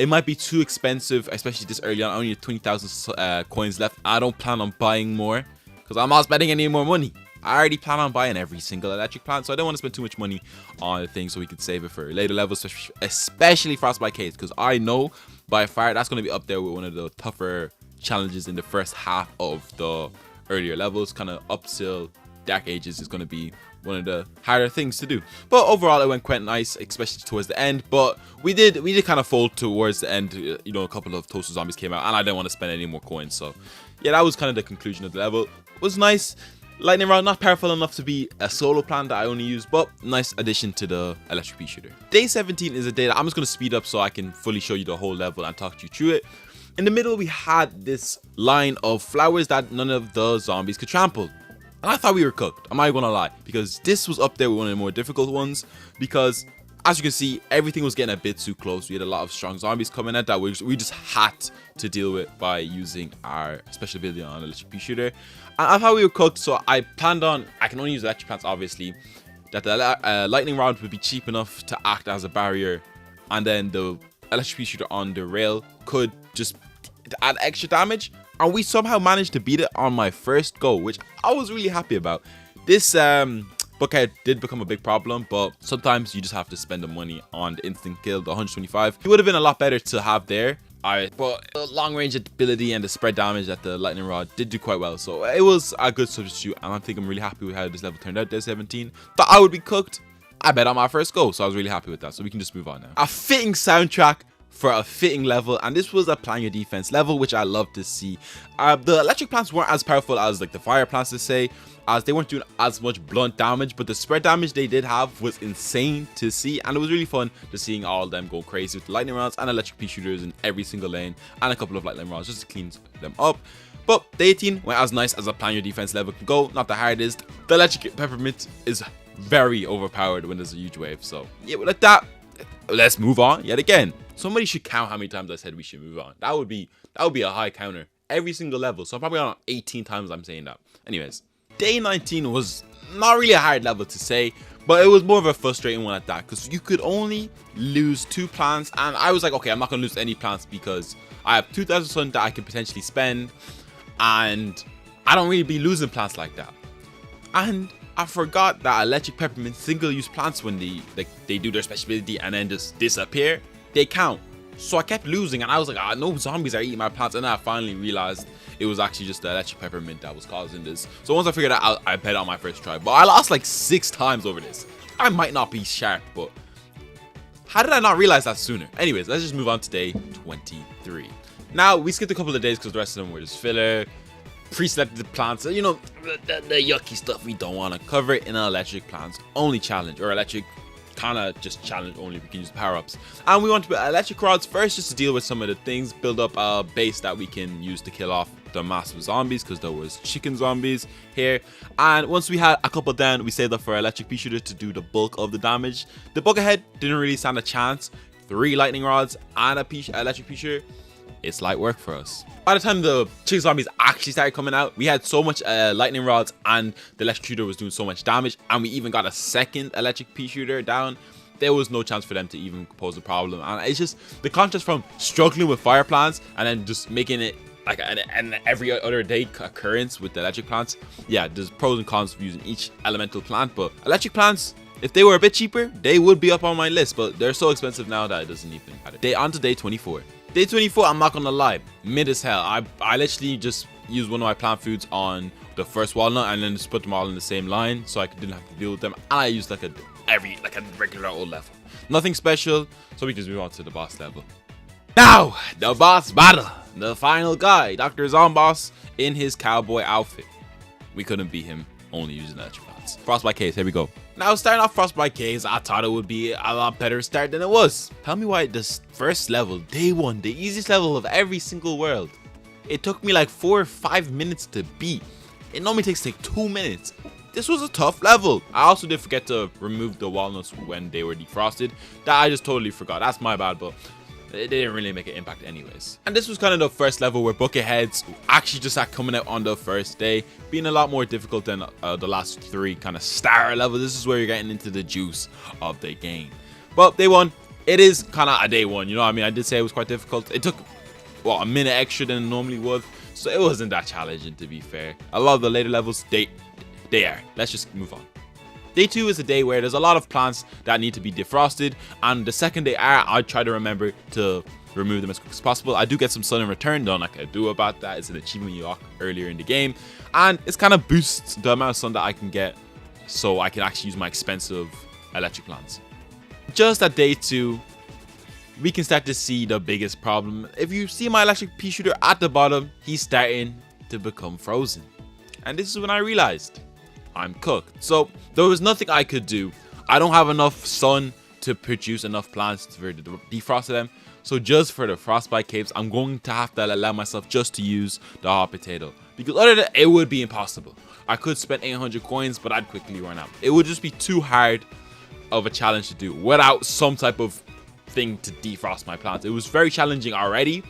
it might be too expensive, especially this early on. I only have 20,000 coins left. I don't plan on buying more because I'm not spending any more money. I already plan on buying every single electric plant, so I don't want to spend too much money on the thing, so we can save it for later levels, especially Frostbite Caves, because I know by far that's going to be up there with one of the tougher challenges in the first half of the earlier levels. Kind of up till Dark Ages is going to be one of the harder things to do, but overall it went quite nice, especially towards the end. But we did kind of fold towards the end. You know, a couple of toaster zombies came out and I didn't want to spend any more coins, so yeah, that was kind of the conclusion of the level. It was nice. Lightning rod, not powerful enough to be a solo plan that I only use, but nice addition to the electric pea shooter. Day 17 is a day that I'm just going to speed up so I can fully show you the whole level and talk you through it. In the middle, we had this line of flowers that none of the zombies could trample. And I thought we were cooked, I'm not gonna lie, because this was up there with one of the more difficult ones, because as you can see, everything was getting a bit too close. We had a lot of strong zombies coming at that we just had to deal with by using our special ability on electric pea shooter. And I thought we were cooked, so I planned on, I can only use electric plants obviously, that the lightning rod would be cheap enough to act as a barrier, and then the electric pea shooter on the rail could just add extra damage. And we somehow managed to beat it on my first go, which I was really happy about. This bucket did become a big problem, but sometimes you just have to spend the money on the instant kill, the 125. It would have been a lot better to have there. But the long range ability and the spread damage that the lightning rod did do quite well. So it was a good substitute, and I think I'm really happy with how this level turned out. Day 17. Thought I would be cooked. I bet on my first go, so I was really happy with that. So we can just move on now. A fitting soundtrack for a fitting level, and this was a plan your defense level, which I love to see. The electric plants weren't as powerful as like the fire plants, to say, as they weren't doing as much blunt damage, but the spread damage they did have was insane to see, and it was really fun to seeing all of them go crazy with lightning rods and electric pea shooters in every single lane, and a couple of lightning rods just to clean them up. But day 18 went as nice as a plan your defense level can go, not the hardest. The electric peppermint is very overpowered when there's a huge wave, so yeah, like that, let's move on yet again. Somebody should count how many times I said we should move on. That would be a high counter every single level. So probably around 18 times I'm saying that. Anyways, day 19 was not really a hard level to say, but it was more of a frustrating one at that, because you could only lose 2 plants, and I was like, okay, I'm not gonna lose any plants because I have 2,000 sun that I could potentially spend, and I don't really be losing plants like that. And I forgot that electric peppermint single-use plants, when they do their special ability and then just disappear, they count. So I kept losing, and I was like, ah, no zombies are eating my plants, and then I finally realized it was actually just the electric peppermint that was causing this. So once I figured that out, I bet on my first try, but I lost like 6 times over this. I might not be sharp, but how did I not realize that sooner? Anyways, let's just move on to day 23. Now, we skipped a couple of days because the rest of them were just filler, pre-selected plants, you know, the yucky stuff we don't want to cover in an electric plants only challenge, or electric kind of just challenge only. We can use power-ups, and we want to put electric rods first just to deal with some of the things, build up a base that we can use to kill off the massive zombies, because there was chicken zombies here. And once we had a couple down, we saved up for electric peashooter to do the bulk of the damage. The buckethead didn't really stand a chance. 3 lightning rods and a electric peashooter, it's light work for us. By the time the chicken zombies actually started coming out, we had so much lightning rods, and the electric shooter was doing so much damage, and we even got a second electric pea shooter down. There was no chance for them to even pose a problem. And it's just the contrast from struggling with fire plants and then just making it like an every other day occurrence with the electric plants. Yeah, there's pros and cons of using each elemental plant, but electric plants, if they were a bit cheaper, they would be up on my list, but they're so expensive now that it doesn't even matter. On to day 24. Day 24, I'm not gonna lie, mid as hell. I literally just used one of my plant foods on the first walnut and then just put them all in the same line so I didn't have to deal with them. And I used like a regular old level. Nothing special, so we just move on to the boss level. Now, the boss battle. The final guy, Dr. Zomboss in his cowboy outfit. We couldn't beat him only using electric plants. Frostbite Caves, here we go. Now, starting off Frostbite Caves, I thought it would be a lot better start than it was. Tell me why this first level, day 1, the easiest level of every single world, it took me like 4 or 5 minutes to beat. It normally takes like 2 minutes. This was a tough level. I also did forget to remove the walnuts when they were defrosted. That I just totally forgot. That's my bad, but it didn't really make an impact anyways. And this was kind of the first level where bucketheads actually just started coming out on the first day, being a lot more difficult than the last 3 kind of star levels. This is where you're getting into the juice of the game. But day 1, it is kind of a day 1, you know what I mean? I did say it was quite difficult. It took, well, a minute extra than it normally would, so it wasn't that challenging, to be fair. A lot of the later levels, they are. Let's just move on. Day 2 is a day where there's a lot of plants that need to be defrosted, and the second they are, I try to remember to remove them as quick as possible. I do get some sun in return, though, like I do about that. It's an achievement you unlock earlier in the game, and it's kind of boosts the amount of sun that I can get, so I can actually use my expensive electric plants. Just at day 2, we can start to see the biggest problem. If you see my electric pea shooter at the bottom, he's starting to become frozen, and this is when I realized I'm cooked. So there was nothing I could do. I don't have enough sun to produce enough plants to defrost them. So just for the Frostbite Caves, I'm going to have to allow myself just to use the hot potato, because other than that, it would be impossible. I could spend 800 coins, but I'd quickly run out. It would just be too hard of a challenge to do without some type of thing to defrost my plants. It was very challenging already.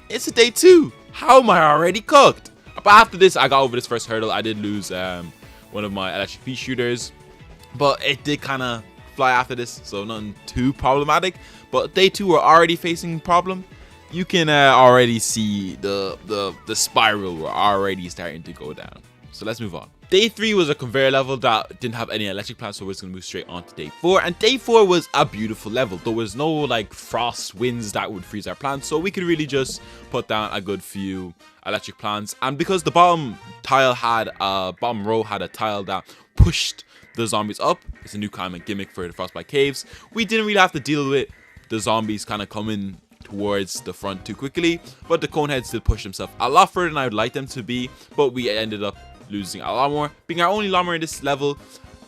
It's a day 2. How am I already cooked? But after this, I got over this first hurdle. I did lose one of my electric pea shooters, but it did kind of fly after this, so nothing too problematic. But day 2, we're already facing problem. You can already see the spiral. We're already starting to go down. So let's move on. Day 3 was a conveyor level that didn't have any electric plants, so we're just gonna move straight on to day 4. And day 4 was a beautiful level. There was no like frost winds that would freeze our plants, so we could really just put down a good few electric plants. And because the bottom row had a tile that pushed the zombies up, it's a new kind of gimmick for the Frostbite Caves. We didn't really have to deal with the zombies kind of coming towards the front too quickly, but the coneheads did push themselves a lot further than I would like them to be, but we ended up losing a lot more, being our only llama in this level,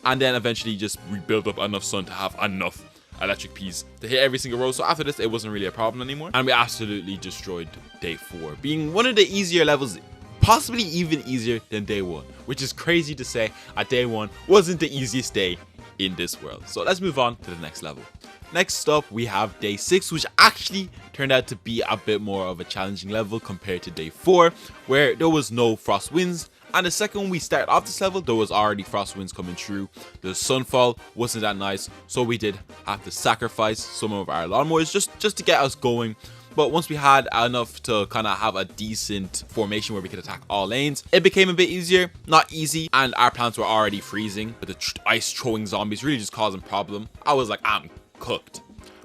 and then eventually just rebuild up enough sun to have enough electric peas to hit every single row. So after this, it wasn't really a problem anymore, and we absolutely destroyed day 4, being one of the easier levels possibly even easier than day 1, which is crazy to say. At day 1 wasn't the easiest day in this world. So let's move on to the next level. Next up, we have day 6, which actually turned out to be a bit more of a challenging level compared to day 4, where there was no frost winds. And the second we started off this level, there was already frost winds coming through. The sunfall wasn't that nice, so we did have to sacrifice some of our lawnmowers just to get us going. But once we had enough to kind of have a decent formation where we could attack all lanes, it became a bit easier. Not easy, and our plants were already freezing, but the ice throwing zombies really just causing problem. I was like, I'm cooked.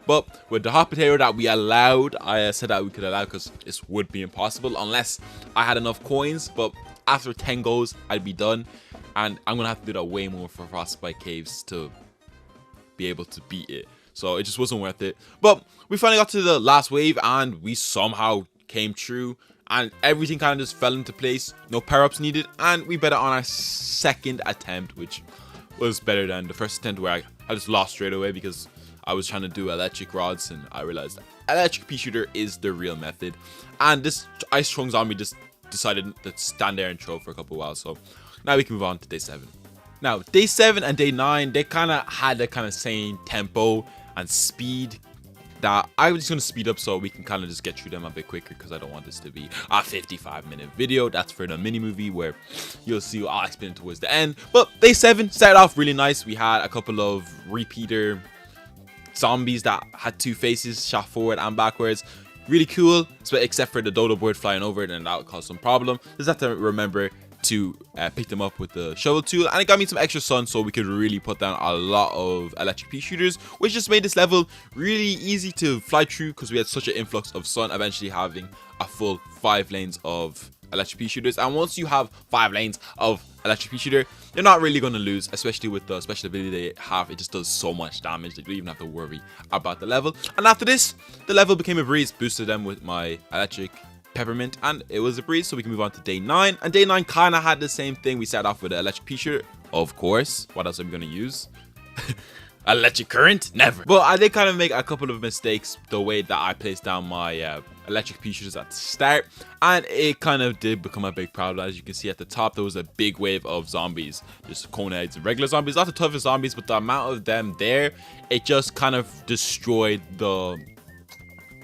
But with the hot potato that we allowed, I said that we could allow because this would be impossible unless I had enough coins. But after 10 goes, I'd be done, and I'm gonna have to do that way more for Frostbite Caves to be able to beat it. So it just wasn't worth it. But we finally got to the last wave, and we somehow came through, and everything kind of just fell into place. No power-ups needed, and we beat it on our second attempt, which was better than the first attempt where I just lost straight away because I was trying to do electric rods, and I realized that electric peashooter is the real method. And this ice throwing zombie just decided to stand there and throw for a couple of while. So now we can move on to day 7. Now, day 7 and day 9, they kind of had the kind of same tempo and speed that I was just going to speed up so we can kind of just get through them a bit quicker, because I don't want this to be a 55-minute video. That's for the mini movie where you'll see what I'll explain towards the end. But day 7 started off really nice. We had a couple of repeater zombies that had 2 faces, shot forward and backwards. Really cool, except for the dodo bird flying over it, and that would cause some problem. Just have to remember to pick them up with the shovel tool, and it got me some extra sun so we could really put down a lot of electric pea shooters, which just made this level really easy to fly through because we had such an influx of sun, eventually having a full 5 lanes of electric pea shooters. And once you have 5 lanes of electric pea shooter, you're not really going to lose, especially with the special ability they have. It just does so much damage that you don't even have to worry about the level. And after this, the level became a breeze. Boosted them with my electric peppermint, and it was a breeze. So we can move on to day 9, and day 9 kind of had the same thing. We started off with the electric pea shooter, of course. What else are we going to use? Electric current? Never. But I did kind of make a couple of mistakes the way that I placed down my electric pea shooters at the start, and it kind of did become a big problem. As you can see at the top, there was a big wave of zombies, just coneheads and regular zombies, not the toughest zombies, but the amount of them there, it just kind of destroyed the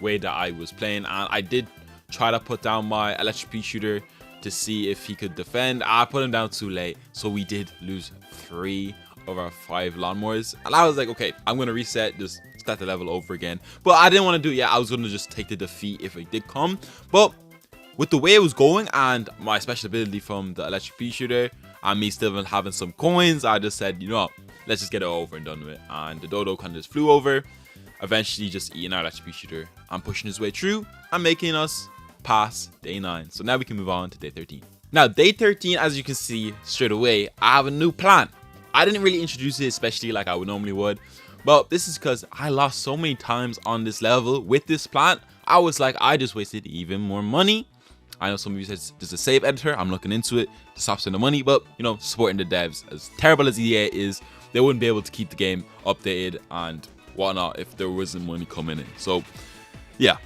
way that I was playing. And I did try to put down my electric pea shooter to see if he could defend. I put him down too late, so we did lose 3 of our 5 lawnmowers, and I was like, okay, I'm gonna reset, just start the level over again. But I didn't want to do it yet. I was gonna just take the defeat if it did come. But with the way it was going and my special ability from the electric pea shooter and me still having some coins, I just said, you know, let's just get it over and done with. And the dodo kind of just flew over, eventually just eating our electric pea shooter and pushing his way through and making us pass day 9. So now we can move on to day 13. Now day 13, as you can see straight away, I have a new plan. I didn't really introduce it, especially like I would normally would, but this is because I lost so many times on this level with this plant. I was like, I just wasted even more money. I know some of you said there's a save editor. I'm looking into it to stop spending money, but you know, supporting the devs. As terrible as EA is, they wouldn't be able to keep the game updated and whatnot if there wasn't money coming in. So yeah,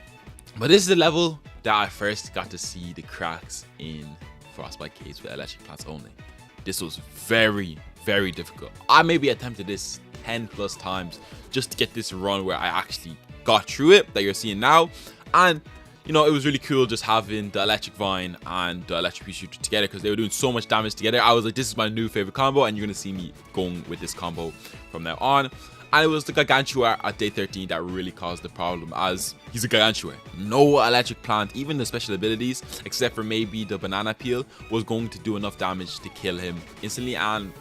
but this is the level that I first got to see the cracks in Frostbite Caves with electric plants only. This was very difficult. I maybe attempted this 10 plus times just to get this run where I actually got through it that you're seeing now. And you know, it was really cool just having the electric vine and the electric pea shooter together because they were doing so much damage together. I was like, this is my new favorite combo, and you're gonna see me going with this combo from now on. And it was the Gargantua at day 13 that really caused the problem, as he's a Gargantua. No electric plant, even the special abilities, except for maybe the banana peel, was going to do enough damage to kill him instantly. And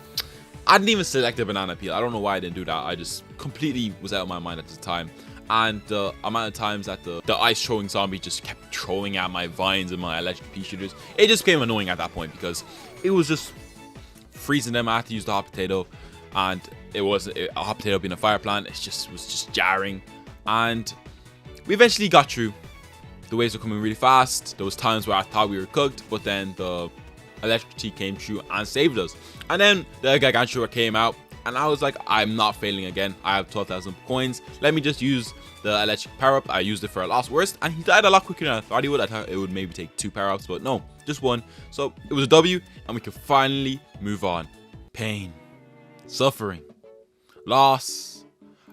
I didn't even select the banana peel. I don't know why I didn't do that. I just completely was out of my mind at the time. And the amount of times that the ice throwing zombie just kept throwing at my vines and my electric pea shooters, it just became annoying at that point because it was just freezing them. I had to use the hot potato, and it was a hot potato being a fire plant. It was just jarring, and we eventually got through. The waves were coming really fast. There was times where I thought we were cooked, but then the electricity came through and saved us. And then the Gargantua came out, and I was like, I'm not failing again. I have 12,000 coins. Let me just use the electric power-up. I used it for a last worst, and he died a lot quicker than I thought he would. I thought it would maybe take 2 power-ups, but no, just 1. So it was a W, and we could finally move on. Pain, suffering, loss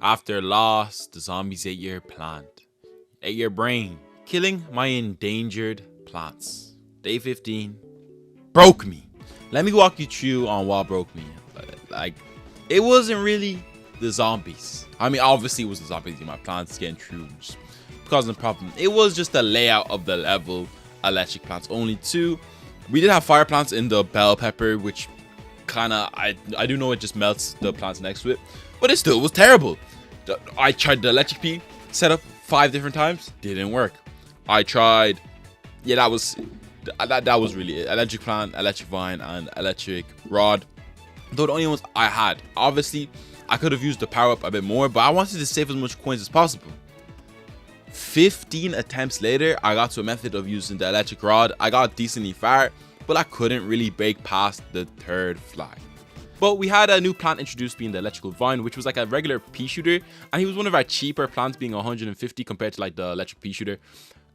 after loss. The zombies ate your plant, ate your brain, killing my endangered plants. Day 15 broke me. Let me walk you through on what broke me. Like, it wasn't really the zombies. I mean, obviously it was the zombies in my plants getting through, causing a problem. It was just the layout of the level. Electric plants only 2. We did have fire plants in the bell pepper, which kind of, I do know it just melts the plants next to it, but it still was terrible. I tried the electric pea setup 5 different times, didn't work. I tried, yeah, that was really it. Electric plant, electric vine, and electric rod. Though the only ones I had. Obviously, I could have used the power up a bit more, but I wanted to save as much coins as possible. 15 attempts later, I got to a method of using the electric rod. I got decently far, but I couldn't really break past the 3rd flag. But we had a new plant introduced, being the electrical vine, which was like a regular peashooter, and he was one of our cheaper plants, being 150 compared to like the electric peashooter.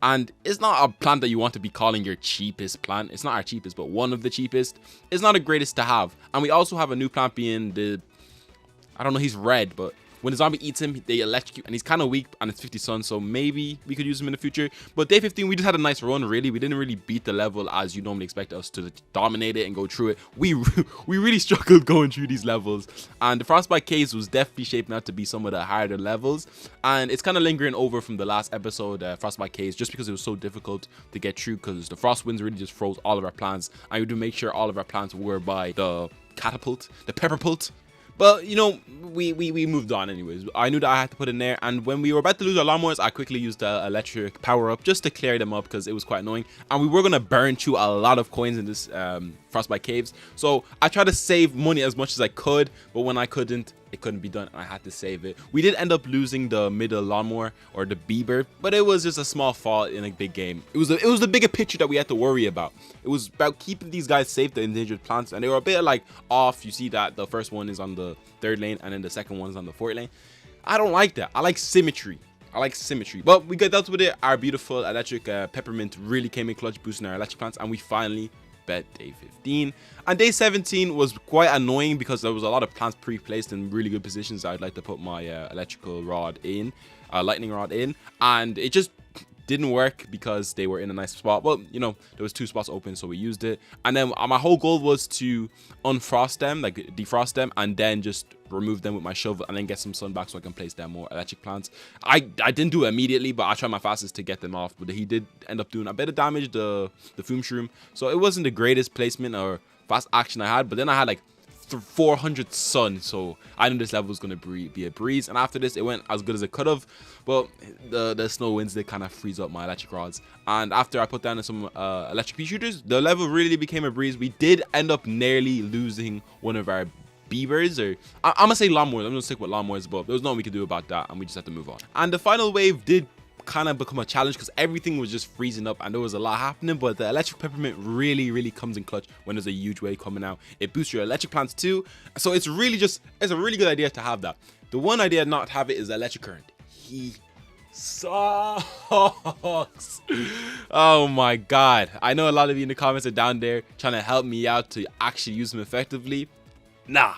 And it's not a plant that you want to be calling your cheapest plant. It's not our cheapest, but one of the cheapest. It's not the greatest to have. And we also have a new plant, being the, I don't know, he's red, but when the zombie eats him, they electrocute, and he's kind of weak, and it's 50 sun, so maybe we could use him in the future. But day 15, we just had a nice run, really. We didn't really beat the level as you normally expect us to dominate it and go through it. We really struggled going through these levels, and the Frostbite Caves was definitely shaping out to be some of the harder levels, and it's kind of lingering over from the last episode, Frostbite Caves, just because it was so difficult to get through, because the frost winds really just froze all of our plants, and we had to make sure all of our plants were by the catapult, the pepperpult. But, you know, we moved on anyways. I knew that I had to put in there. And when we were about to lose our lawnmowers, I quickly used the electric power up just to clear them up, because it was quite annoying. And we were going to burn through a lot of coins in this Frostbite Caves. So I tried to save money as much as I could. But when I couldn't, it couldn't be done. I had to save it. We did end up losing the middle lawnmower, or the Bieber, but it was just a small fault in a big game. It was the bigger picture that we had to worry about. It was about keeping these guys safe, the endangered plants, and they were a bit like off. You see that the first one is on the 3rd lane, and then the second one is on the 4th lane. I don't like that. I like symmetry. But we got dealt with it. Our beautiful electric peppermint really came in clutch, boosting our electric plants, and we finally bet day 15. And day 17 was quite annoying, because there was a lot of plants pre-placed in really good positions that I'd like to put my electrical rod in, lightning rod in, and it just didn't work because they were in a nice spot. Well, you know, there was 2 spots open, so we used it. And then my whole goal was to unfrost them, like defrost them, and then just remove them with my shovel, and then get some sun back so I can place down more electric plants. I didn't do it immediately, but I tried my fastest to get them off. But he did end up doing a bit of damage, the fume shroom. So it wasn't the greatest placement or fast action I had. But then I had like 400 sun, so I knew this level was going to be a breeze. And after this, it went as good as it could have, but the snow winds did kind of freeze up my electric rods. And after I put down some electric pea shooters, the level really became a breeze. We did end up nearly losing one of our beavers, or I'm gonna say lawnmowers. I'm gonna stick with lawnmowers, but there was nothing we could do about that, and we just had to move on. And the final wave did kind of become a challenge, because everything was just freezing up and there was a lot happening. But the electric peppermint really comes in clutch when there's a huge wave coming out. It boosts your electric plants too, so it's a really good idea to have that. The one idea not to have it is electric current. He sucks. Oh my god, I know a lot of you in the comments are down there trying to help me out to actually use him effectively. Nah,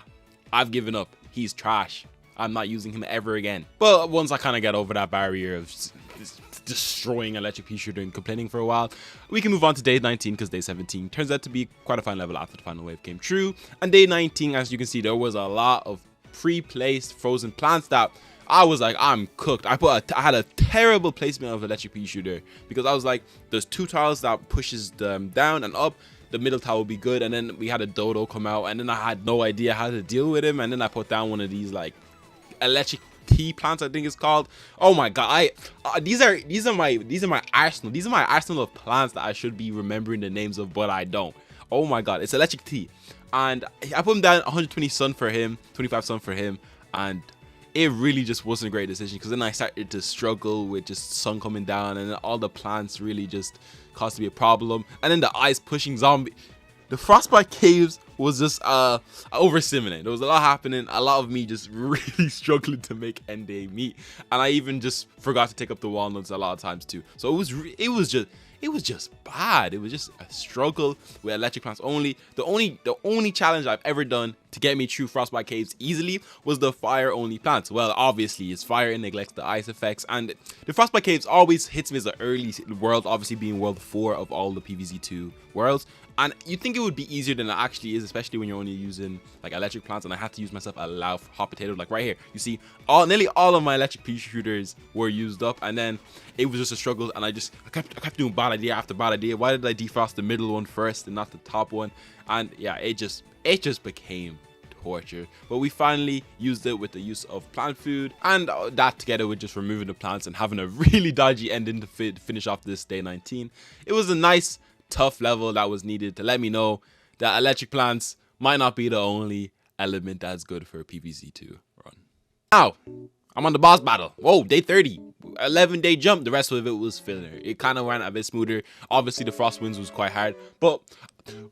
I've given up. He's trash. I'm not using him ever again. But once I kind of get over that barrier of destroying electric pea shooter and complaining for a while, we can move on to day 19, because day 17 turns out to be quite a fine level after the final wave came true. And day 19, as you can see, there was a lot of pre-placed frozen plants that I was like, I'm cooked. I had a terrible placement of electric pea shooter, because I was like, there's 2 tiles that pushes them down and up. The middle tower will be good, and then we had a dodo come out, and then I had no idea how to deal with him, and then I put down one of these like electric tea plants, I think it's called. Oh my god, these are my arsenal. These are my arsenal of plants that I should be remembering the names of, but I don't. Oh my god, it's electric tea, and I put him down 120 sun for him, 25 sun for him, and it really just wasn't a great decision, because then I started to struggle with just sun coming down, and then all the plants really just caused to be a problem. And then the ice pushing zombie. the Frostbite Caves was just overstimulating. There was a lot happening, a lot of me just really struggling to make end day meet, and I even just forgot to take up the walnuts a lot of times too. So it was just bad. It was just a struggle with electric plants only. The only challenge I've ever done to get me through Frostbite Caves easily was the fire only plants. Well, obviously it's fire, it neglects the ice effects, and the Frostbite Caves always hits me as an early world, obviously being world 4 of all the PvZ2 worlds. And you think it would be easier than it actually is, especially when you're only using like electric plants. And I had to use myself a lot of hot potato. Like right here, you see, nearly all of my electric pea shooters were used up, and then it was just a struggle. And I kept doing bad idea after bad idea. Why did I defrost the middle one first and not the top one? And yeah, it just became torture. But we finally used it with the use of plant food, and that together with just removing the plants and having a really dodgy ending to finish off this day 19. It was a nice tough level that was needed to let me know that electric plants might not be the only element that's good for a PvZ2 run. Now, I'm on the boss battle. Whoa, day 30. 11-day jump. The rest of it was filler. It kind of ran a bit smoother. Obviously, the frost winds was quite hard, but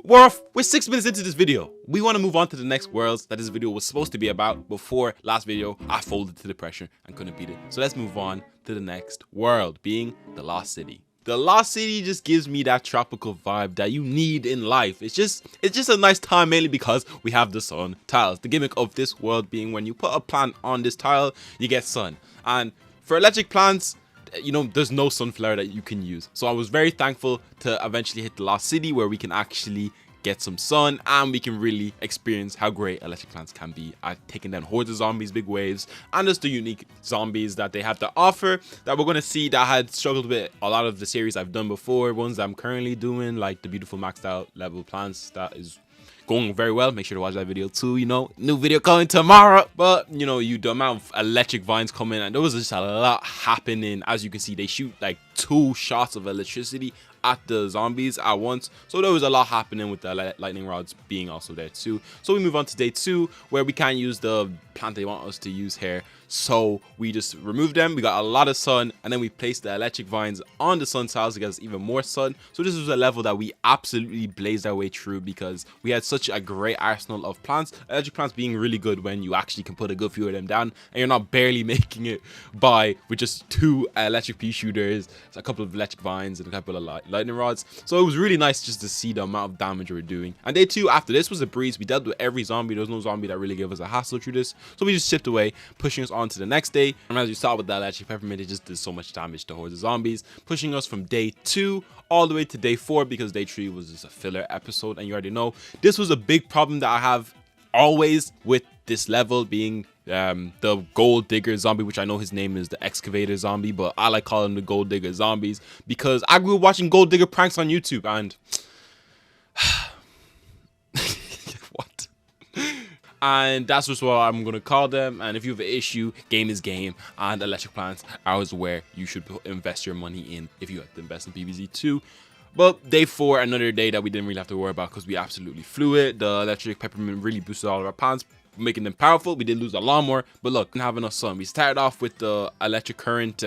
we're 6 minutes into this video. We want to move on to the next worlds that this video was supposed to be about. Before last video, I folded to the pressure and couldn't beat it. So let's move on to the next world, being the Lost City. The Lost City just gives me that tropical vibe that you need in life. It's just a nice time, mainly because we have the sun tiles. The gimmick of this world being when you put a plant on this tile, you get sun. And for electric plants, you know, there's no sunflower that you can use. So I was very thankful to eventually hit the Lost City, where we can actually get some sun and we can really experience how great electric plants can be at taking down hordes of zombies, big waves, and just the unique zombies that they have to offer that we're going to see that had struggled with a lot of the series I've done before, ones that I'm currently doing, like the beautiful maxed out level plants that is going very well. Make sure to watch that video too. You know, new video coming tomorrow. But you know, the amount of electric vines coming, and there was just a lot happening. As you can see, they shoot like 2 shots of electricity at the zombies at once, so there was a lot happening with the lightning rods being also there too. So we move on to day 2, where we can't use the plant they want us to use here, so we just removed them. We got a lot of sun, and then we placed the electric vines on the sun tiles to get us even more sun. So this was a level that we absolutely blazed our way through because we had such a great arsenal of plants. Electric plants being really good when you actually can put a good few of them down and you're not barely making it by with just 2 electric pea shooters, a couple of electric vines, and a couple of lightning rods. So it was really nice just to see the amount of damage we were doing. And day 2 after this was a breeze. We dealt with every zombie. There was no zombie that really gave us a hassle through this, so we just chipped away, pushing us on to the next day. And as you saw with that electric peppermint, it just did so much damage to hordes of zombies, pushing us from day 2 all the way to day 4, because day 3 was just a filler episode. And you already know this was a big problem that I have always with this level, being the gold digger zombie, which I know his name is the excavator zombie, but I like calling them the gold digger zombies because I grew up watching gold digger pranks on YouTube, and what? And that's just what I'm gonna call them. And if you have an issue, game is game, and electric plants are where you should invest your money in if you have to invest in PvZ2. But day 4, another day that we didn't really have to worry about because we absolutely flew it. The electric peppermint really boosted all of our plants, making them powerful. We did lose a lawnmower, but look, didn't have enough sun. We started off with the electric current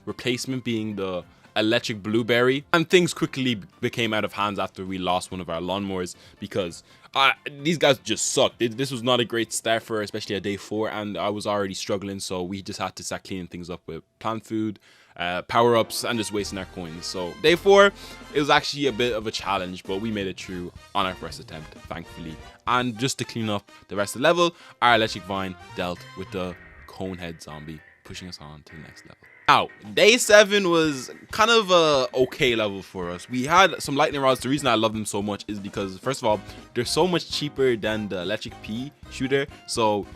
replacement being the electric blueberry, and things quickly became out of hands after we lost one of our lawnmowers because these guys just sucked. This was not a great start for especially at day 4, and I was already struggling, so we just had to start cleaning things up with plant food, power-ups, and just wasting our coins. So day 4, it was actually a bit of a challenge, but we made it through on our first attempt, thankfully. And just to clean up the rest of the level, our electric vine dealt with the conehead zombie, pushing us on to the next level. Now, day 7 was kind of a okay level for us. We had some lightning rods. The reason I love them so much is because, first of all, they're so much cheaper than the electric pea shooter. So,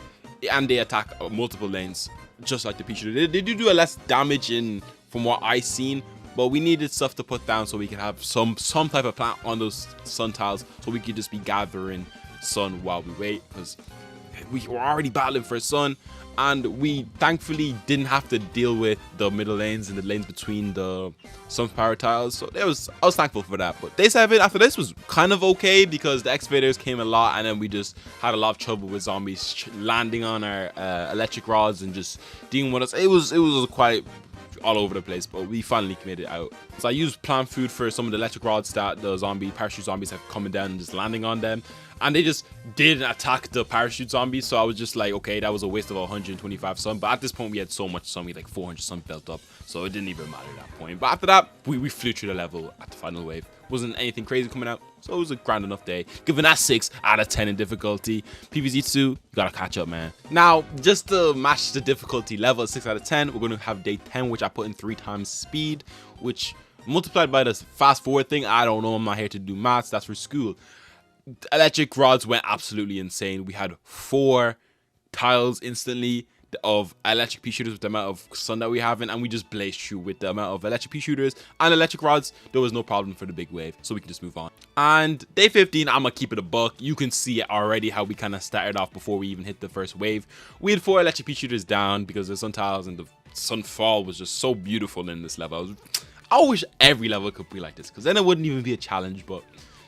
and they attack multiple lanes, just like the pea shooter. They do a less damage from what I've seen, but we needed stuff to put down so we could have some type of plant on those sun tiles, so we could just be gathering sun while we wait, because we were already battling for sun, and we thankfully didn't have to deal with the middle lanes and the lanes between the sunflower tiles. So I was thankful for that. But day 7 after this was kind of okay because the excavators came a lot, and then we just had a lot of trouble with zombies landing on our electric rods and just dealing with us. It was quite all over the place, but we finally made it out. So I used plant food for some of the electric rods that the parachute zombies have coming down and just landing on them, and they just didn't attack the parachute zombies. So I was just like, okay, that was a waste of 125 sun. But at this point we had so much sun, we had like 400 sun built up, so it didn't even matter at that point. But after that, we flew through the level at the final wave. Wasn't anything crazy coming out, so it was a grand enough day. Giving that 6 out of 10 in difficulty. PvZ2, you gotta catch up, man. Now, just to match the difficulty level, 6 out of 10, we're gonna have day 10, which I put in 3 times speed, which multiplied by the fast forward thing, I don't know, I'm not here to do maths, that's for school. Electric rods went absolutely insane. We had 4 tiles instantly of electric pea shooters with the amount of sun that we have, and we just blazed through with the amount of electric pea shooters and electric rods. There was no problem for the big wave, so we can just move on. And day 15, I'm gonna keep it a buck. You can see it already how we kind of started off before we even hit the first wave. We had 4 electric pea shooters down because the sun tiles and the sunfall was just so beautiful in this level. I wish every level could be like this, because then it wouldn't even be a challenge. But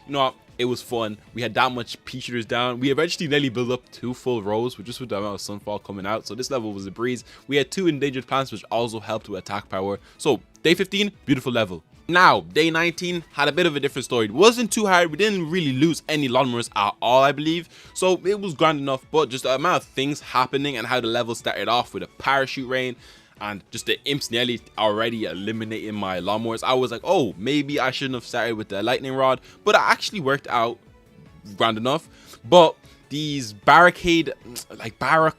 you know what? It was fun. We had that much pea shooters down. We eventually nearly built up 2 full rows with the amount of sunfall coming out. So this level was a breeze. We had 2 endangered plants, which also helped with attack power. So day 15, beautiful level. Now, day 19 had a bit of a different story. It wasn't too hard. We didn't really lose any lawnmowers at all, I believe. So it was grand enough, but just the amount of things happening and how the level started off with a parachute rain and just the imps nearly already eliminating my lawnmowers. I was like, oh, maybe I shouldn't have started with the lightning rod, but it actually worked out grand enough. But these barracks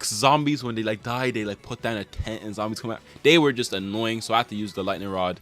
zombies, when they like die, they like put down a tent and zombies come out. They were just annoying, so I had to use the lightning rod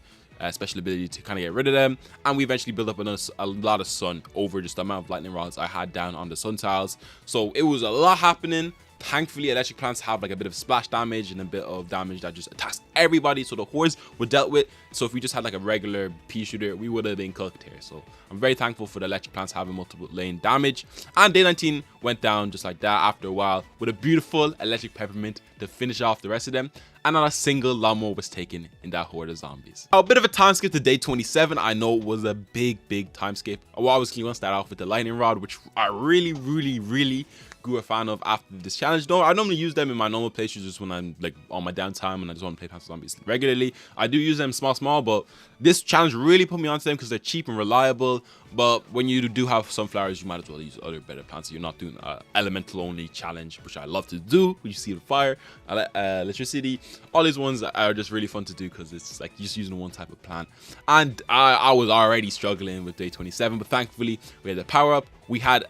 special ability to kind of get rid of them, and we eventually built up a lot of sun over just the amount of lightning rods I had down on the sun tiles. So it was a lot happening. Thankfully, electric plants have like a bit of splash damage and a bit of damage that just attacks everybody, so the hordes were dealt with. So if we just had like a regular pea shooter, we would have been cooked here. So I'm very thankful for the electric plants having multiple lane damage. And day 19 went down just like that after a while with a beautiful electric peppermint to finish off the rest of them, and not a single lawnmower was taken in that horde of zombies. A bit of a time skip to day 27. I know it was a big time skip. Well, obviously, we're gonna start off with the lightning rod, which I really grew a fan of after this challenge. No, I normally use them in my normal playthroughs just when I'm like on my downtime and I just want to play Plants vs Zombies regularly. I do use them small, but this challenge really put me onto them because they're cheap and reliable. But when you do have sunflowers, you might as well use other better plants. So you're not doing an elemental only challenge, which I love to do. You see the fire, electricity, all these ones are just really fun to do because it's like just using one type of plant. And I was already struggling with day 27, but thankfully we had the power up. We had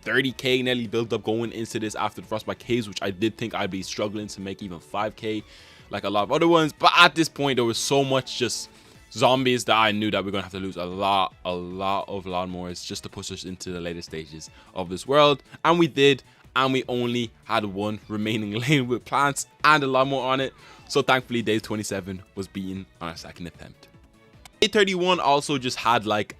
30k nearly built up going into this after the Frostbite Caves, which I did think I'd be struggling to make even 5k like a lot of other ones. But at this point, there was so much just zombies that I knew that we're gonna have to lose a lot of lawnmowers just to push us into the later stages of this world. And we did, and we only had 1 remaining lane with plants and a lawnmower on it. So thankfully, day 27 was beaten on our second attempt. Day 31 also just had like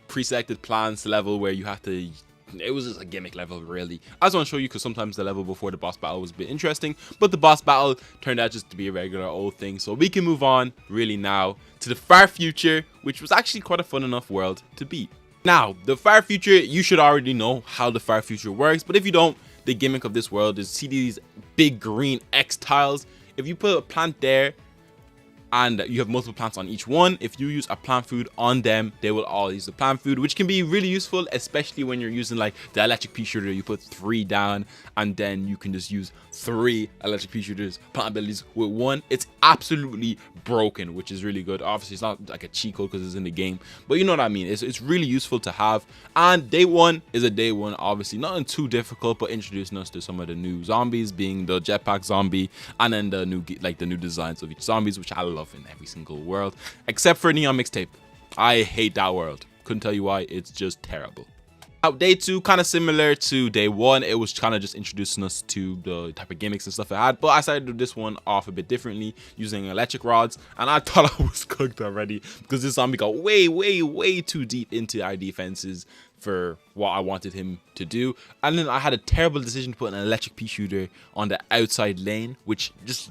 pre-selected plants level where you have to. It was just a gimmick level, really. I just want to show you because sometimes the level before the boss battle was a bit interesting, but the boss battle turned out just to be a regular old thing. So we can move on really now to the far future, which was actually quite a fun enough world to beat. Now, the far future, you should already know how the far future works, but if you don't, the gimmick of this world is see these big green X tiles. If you put a plant there, and you have multiple plants on each one, if you use a plant food on them, they will all use the plant food, which can be really useful, especially when you're using like the electric pea shooter. You put 3 down and then you can just use 3 electric pea shooters plant abilities with 1. It's absolutely broken, which is really good. Obviously it's not like a cheat code because it's in the game, but you know what I mean. It's really useful to have. And day 1 is a day 1, obviously nothing too difficult, but introducing us to some of the new zombies, being the jetpack zombie and then the new designs of each zombies, which I love in every single world except for Neon Mixtape. I hate that world. Couldn't tell you why. It's just terrible. Now, day 2, kind of similar to day 1. It was kind of just introducing us to the type of gimmicks and stuff it had, but I decided to do this one off a bit differently using electric rods, and I thought I was cooked already because this zombie got way too deep into our defenses for what I wanted him to do. And then I had a terrible decision to put an electric pea shooter on the outside lane, which just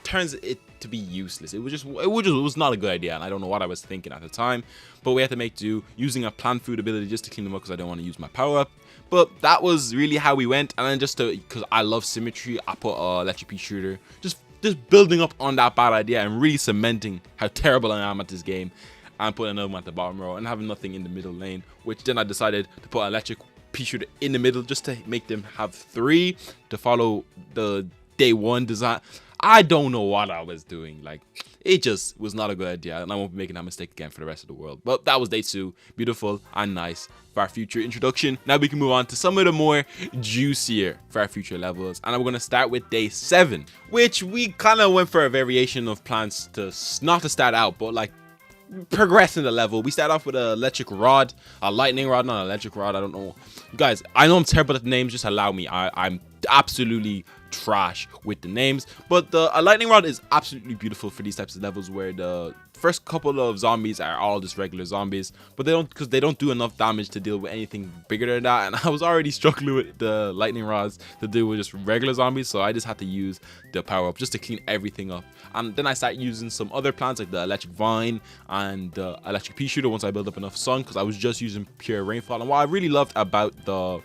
turns it to be useless. It was not a good idea, and I don't know what I was thinking at the time, but we had to make do using a plant food ability just to clean them up because I don't want to use my power up. But that was really how we went. And then just because I love symmetry, I put a electric pea shooter just just building up on that bad idea and really cementing how terrible I am at this game, and putting another one at the bottom row and having nothing in the middle lane, which then I decided to put an electric peashooter in the middle just to make them have 3 to follow the day 1 design. I don't know what I was doing. Like, it just was not a good idea, and I won't be making that mistake again for the rest of the world. But that was day 2. Beautiful and nice Far Future introduction. Now we can move on to some of the more juicier Far Future levels, and I'm going to start with day 7, which we kind of went for a variation of plans to not to start out, but like progressing the level. We start off with an electric rod, a lightning rod, not an electric rod. I don't know, you guys. I know I'm terrible at the names. Just allow me. I'm absolutely trash with the names, but a lightning rod is absolutely beautiful for these types of levels where the first couple of zombies are all just regular zombies, but they don't do enough damage to deal with anything bigger than that. And I was already struggling with the lightning rods to deal with just regular zombies, so I just had to use the power up just to clean everything up. And then I started using some other plants like the electric vine and the electric pea shooter once I built up enough sun, because I was just using pure rainfall. And what I really loved about the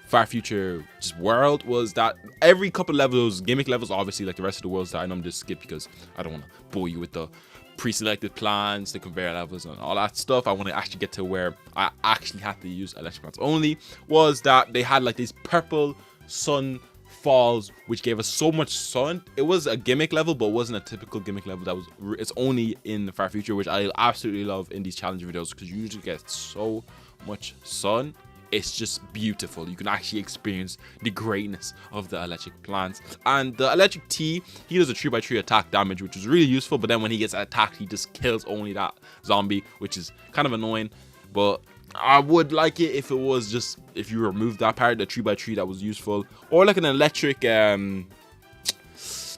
Far Future just world was that every couple levels, gimmick levels, obviously like the rest of the worlds that I normally just skip because I don't want to bore you with the pre-selected plans, the conveyor levels and all that stuff. I want to actually get to where I actually had to use electric plants only. Was that they had like these purple sun falls which gave us so much sun. It was a gimmick level, but it wasn't a typical gimmick level. That was it's only in the Far Future, which I absolutely love in these challenge videos, because you usually get so much sun. It's just beautiful. You can actually experience the greatness of the electric plants. And the electric tea, he does a 3x3 attack damage, which is really useful, but then when he gets attacked, he just kills only that zombie, which is kind of annoying. But I would like it if it was just, if you remove that part, the 3x3, that was useful. Or like an electric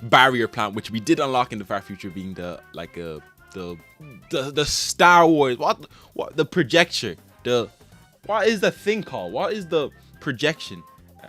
barrier plant, which we did unlock in the Far Future, being the like the Star Wars, what the projector, what is the thing called? What is the projection?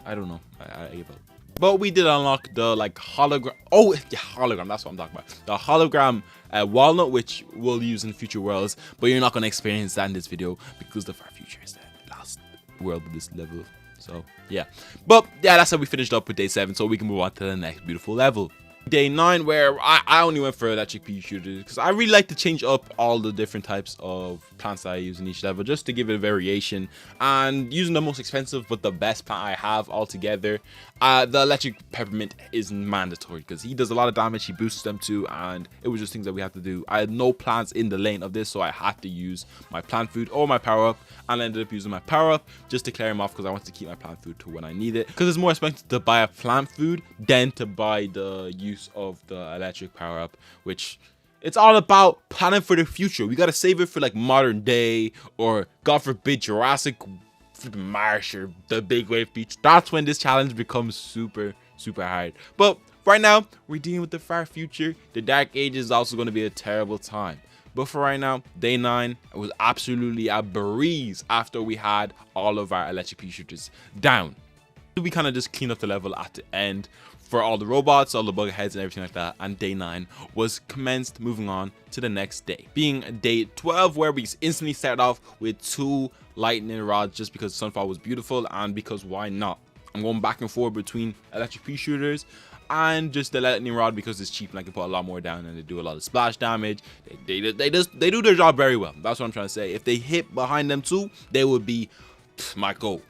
I don't know. I gave up. But we did unlock the like hologram. Oh, yeah, hologram. That's what I'm talking about. The hologram walnut, which we'll use in future worlds. But you're not going to experience that in this video because the Far Future is the last world of this level. So, yeah. But, yeah, that's how we finished up with day 7. So we can move on to the next beautiful level. Day 9, where I only went for electric pea shooters because I really like to change up all the different types of plants that I use in each level just to give it a variation, and using the most expensive but the best plant I have altogether. The electric peppermint is mandatory because he does a lot of damage, he boosts them too, and it was just things that we had to do. I had no plants in the lane of this, so I had to use my plant food or my power up, and I ended up using my power up just to clear him off because I wanted to keep my plant food to when I need it, because it's more expensive to buy a plant food than to buy the use of the electric power up, which it's all about planning for the future. We got to save it for like modern day, or God forbid Jurassic Marsh or the Big Wave Beach. That's when this challenge becomes super hard. But right now we're dealing with the Far Future. The Dark Ages is also going to be a terrible time. But for right now, day 9, it was absolutely a breeze after we had all of our electric pea shooters down. We kind of just cleaned up the level at the end for all the robots, all the bug heads and everything like that, and day 9 was commenced, moving on to the next day, being day 12, where we instantly started off with 2 lightning rods just because Sunfall was beautiful and because why not. I'm going back and forth between electric pea shooters and just the lightning rod because it's cheap and I can put a lot more down and they do a lot of splash damage. They do their job very well. That's what I'm trying to say. If they hit behind them too, they would be my goat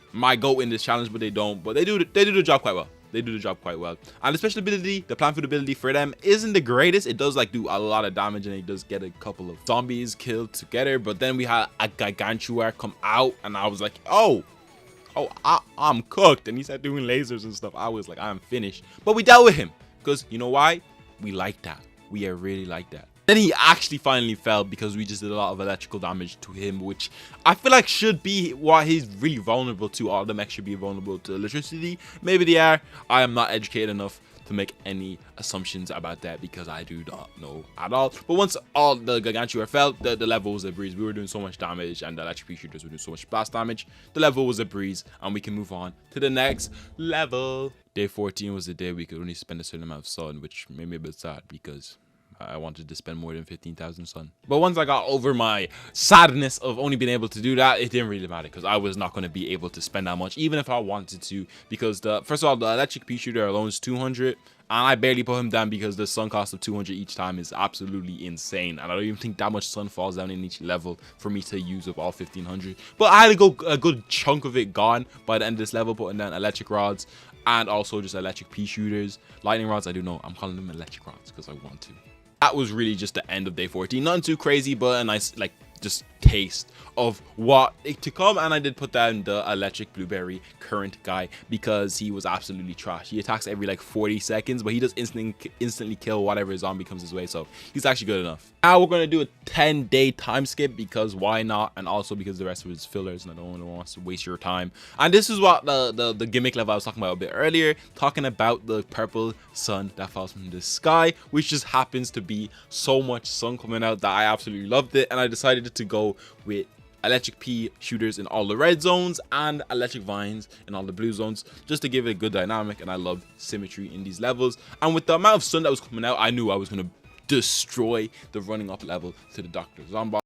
in this challenge, but they don't. But they do the job quite well. They do the job quite well. And the special ability, the plant food ability for them isn't the greatest. It does like do a lot of damage and it does get a couple of zombies killed together. But then we had a Gargantua come out and I was like, I'm cooked. And he started doing lasers and stuff. I was like, I'm finished. But we dealt with him because you know why? We like that. We are really like that. Then he actually finally fell because we just did a lot of electrical damage to him, which I feel like should be what he's really vulnerable to. All of them should be vulnerable to electricity. Maybe they are. I am not educated enough to make any assumptions about that because I do not know at all. But once all the Gargantua fell, the level was a breeze. We were doing so much damage and the electric pea shooters were doing so much blast damage. The level was a breeze and we can move on to the next level. Day 14 was the day we could only spend a certain amount of sun, which made me a bit sad because I wanted to spend more than 15,000 sun. But once I got over my sadness of only being able to do that, it didn't really matter because I was not going to be able to spend that much, even if I wanted to. Because first of all, the electric peashooter alone is 200. And I barely put him down because the sun cost of 200 each time is absolutely insane. And I don't even think that much sun falls down in each level for me to use up all 1500. But I had a good chunk of it gone by the end of this level, putting down electric rods and also just electric pea shooters. Lightning rods, I do know. I'm calling them electric rods because I want to. That was really just the end of day 14. Nothing too crazy, but a nice, like, just taste of what to come. And I did put down the electric blueberry current guy because he was absolutely trash. He attacks every like 40 seconds, but he does instantly kill whatever zombie comes his way, so he's actually good enough. Now we're going to do a 10-day time skip because why not, and also because the rest of it is fillers and I don't want to waste your time. And this is what the gimmick level I was talking about a bit earlier, talking about the purple sun that falls from the sky, which just happens to be so much sun coming out that I absolutely loved it. And I decided to go with electric pea shooters in all the red zones and electric vines in all the blue zones, just to give it a good dynamic. And I love symmetry in these levels, and with the amount of sun that was coming out, I knew I was going to destroy the running up level to the Dr. Zombie.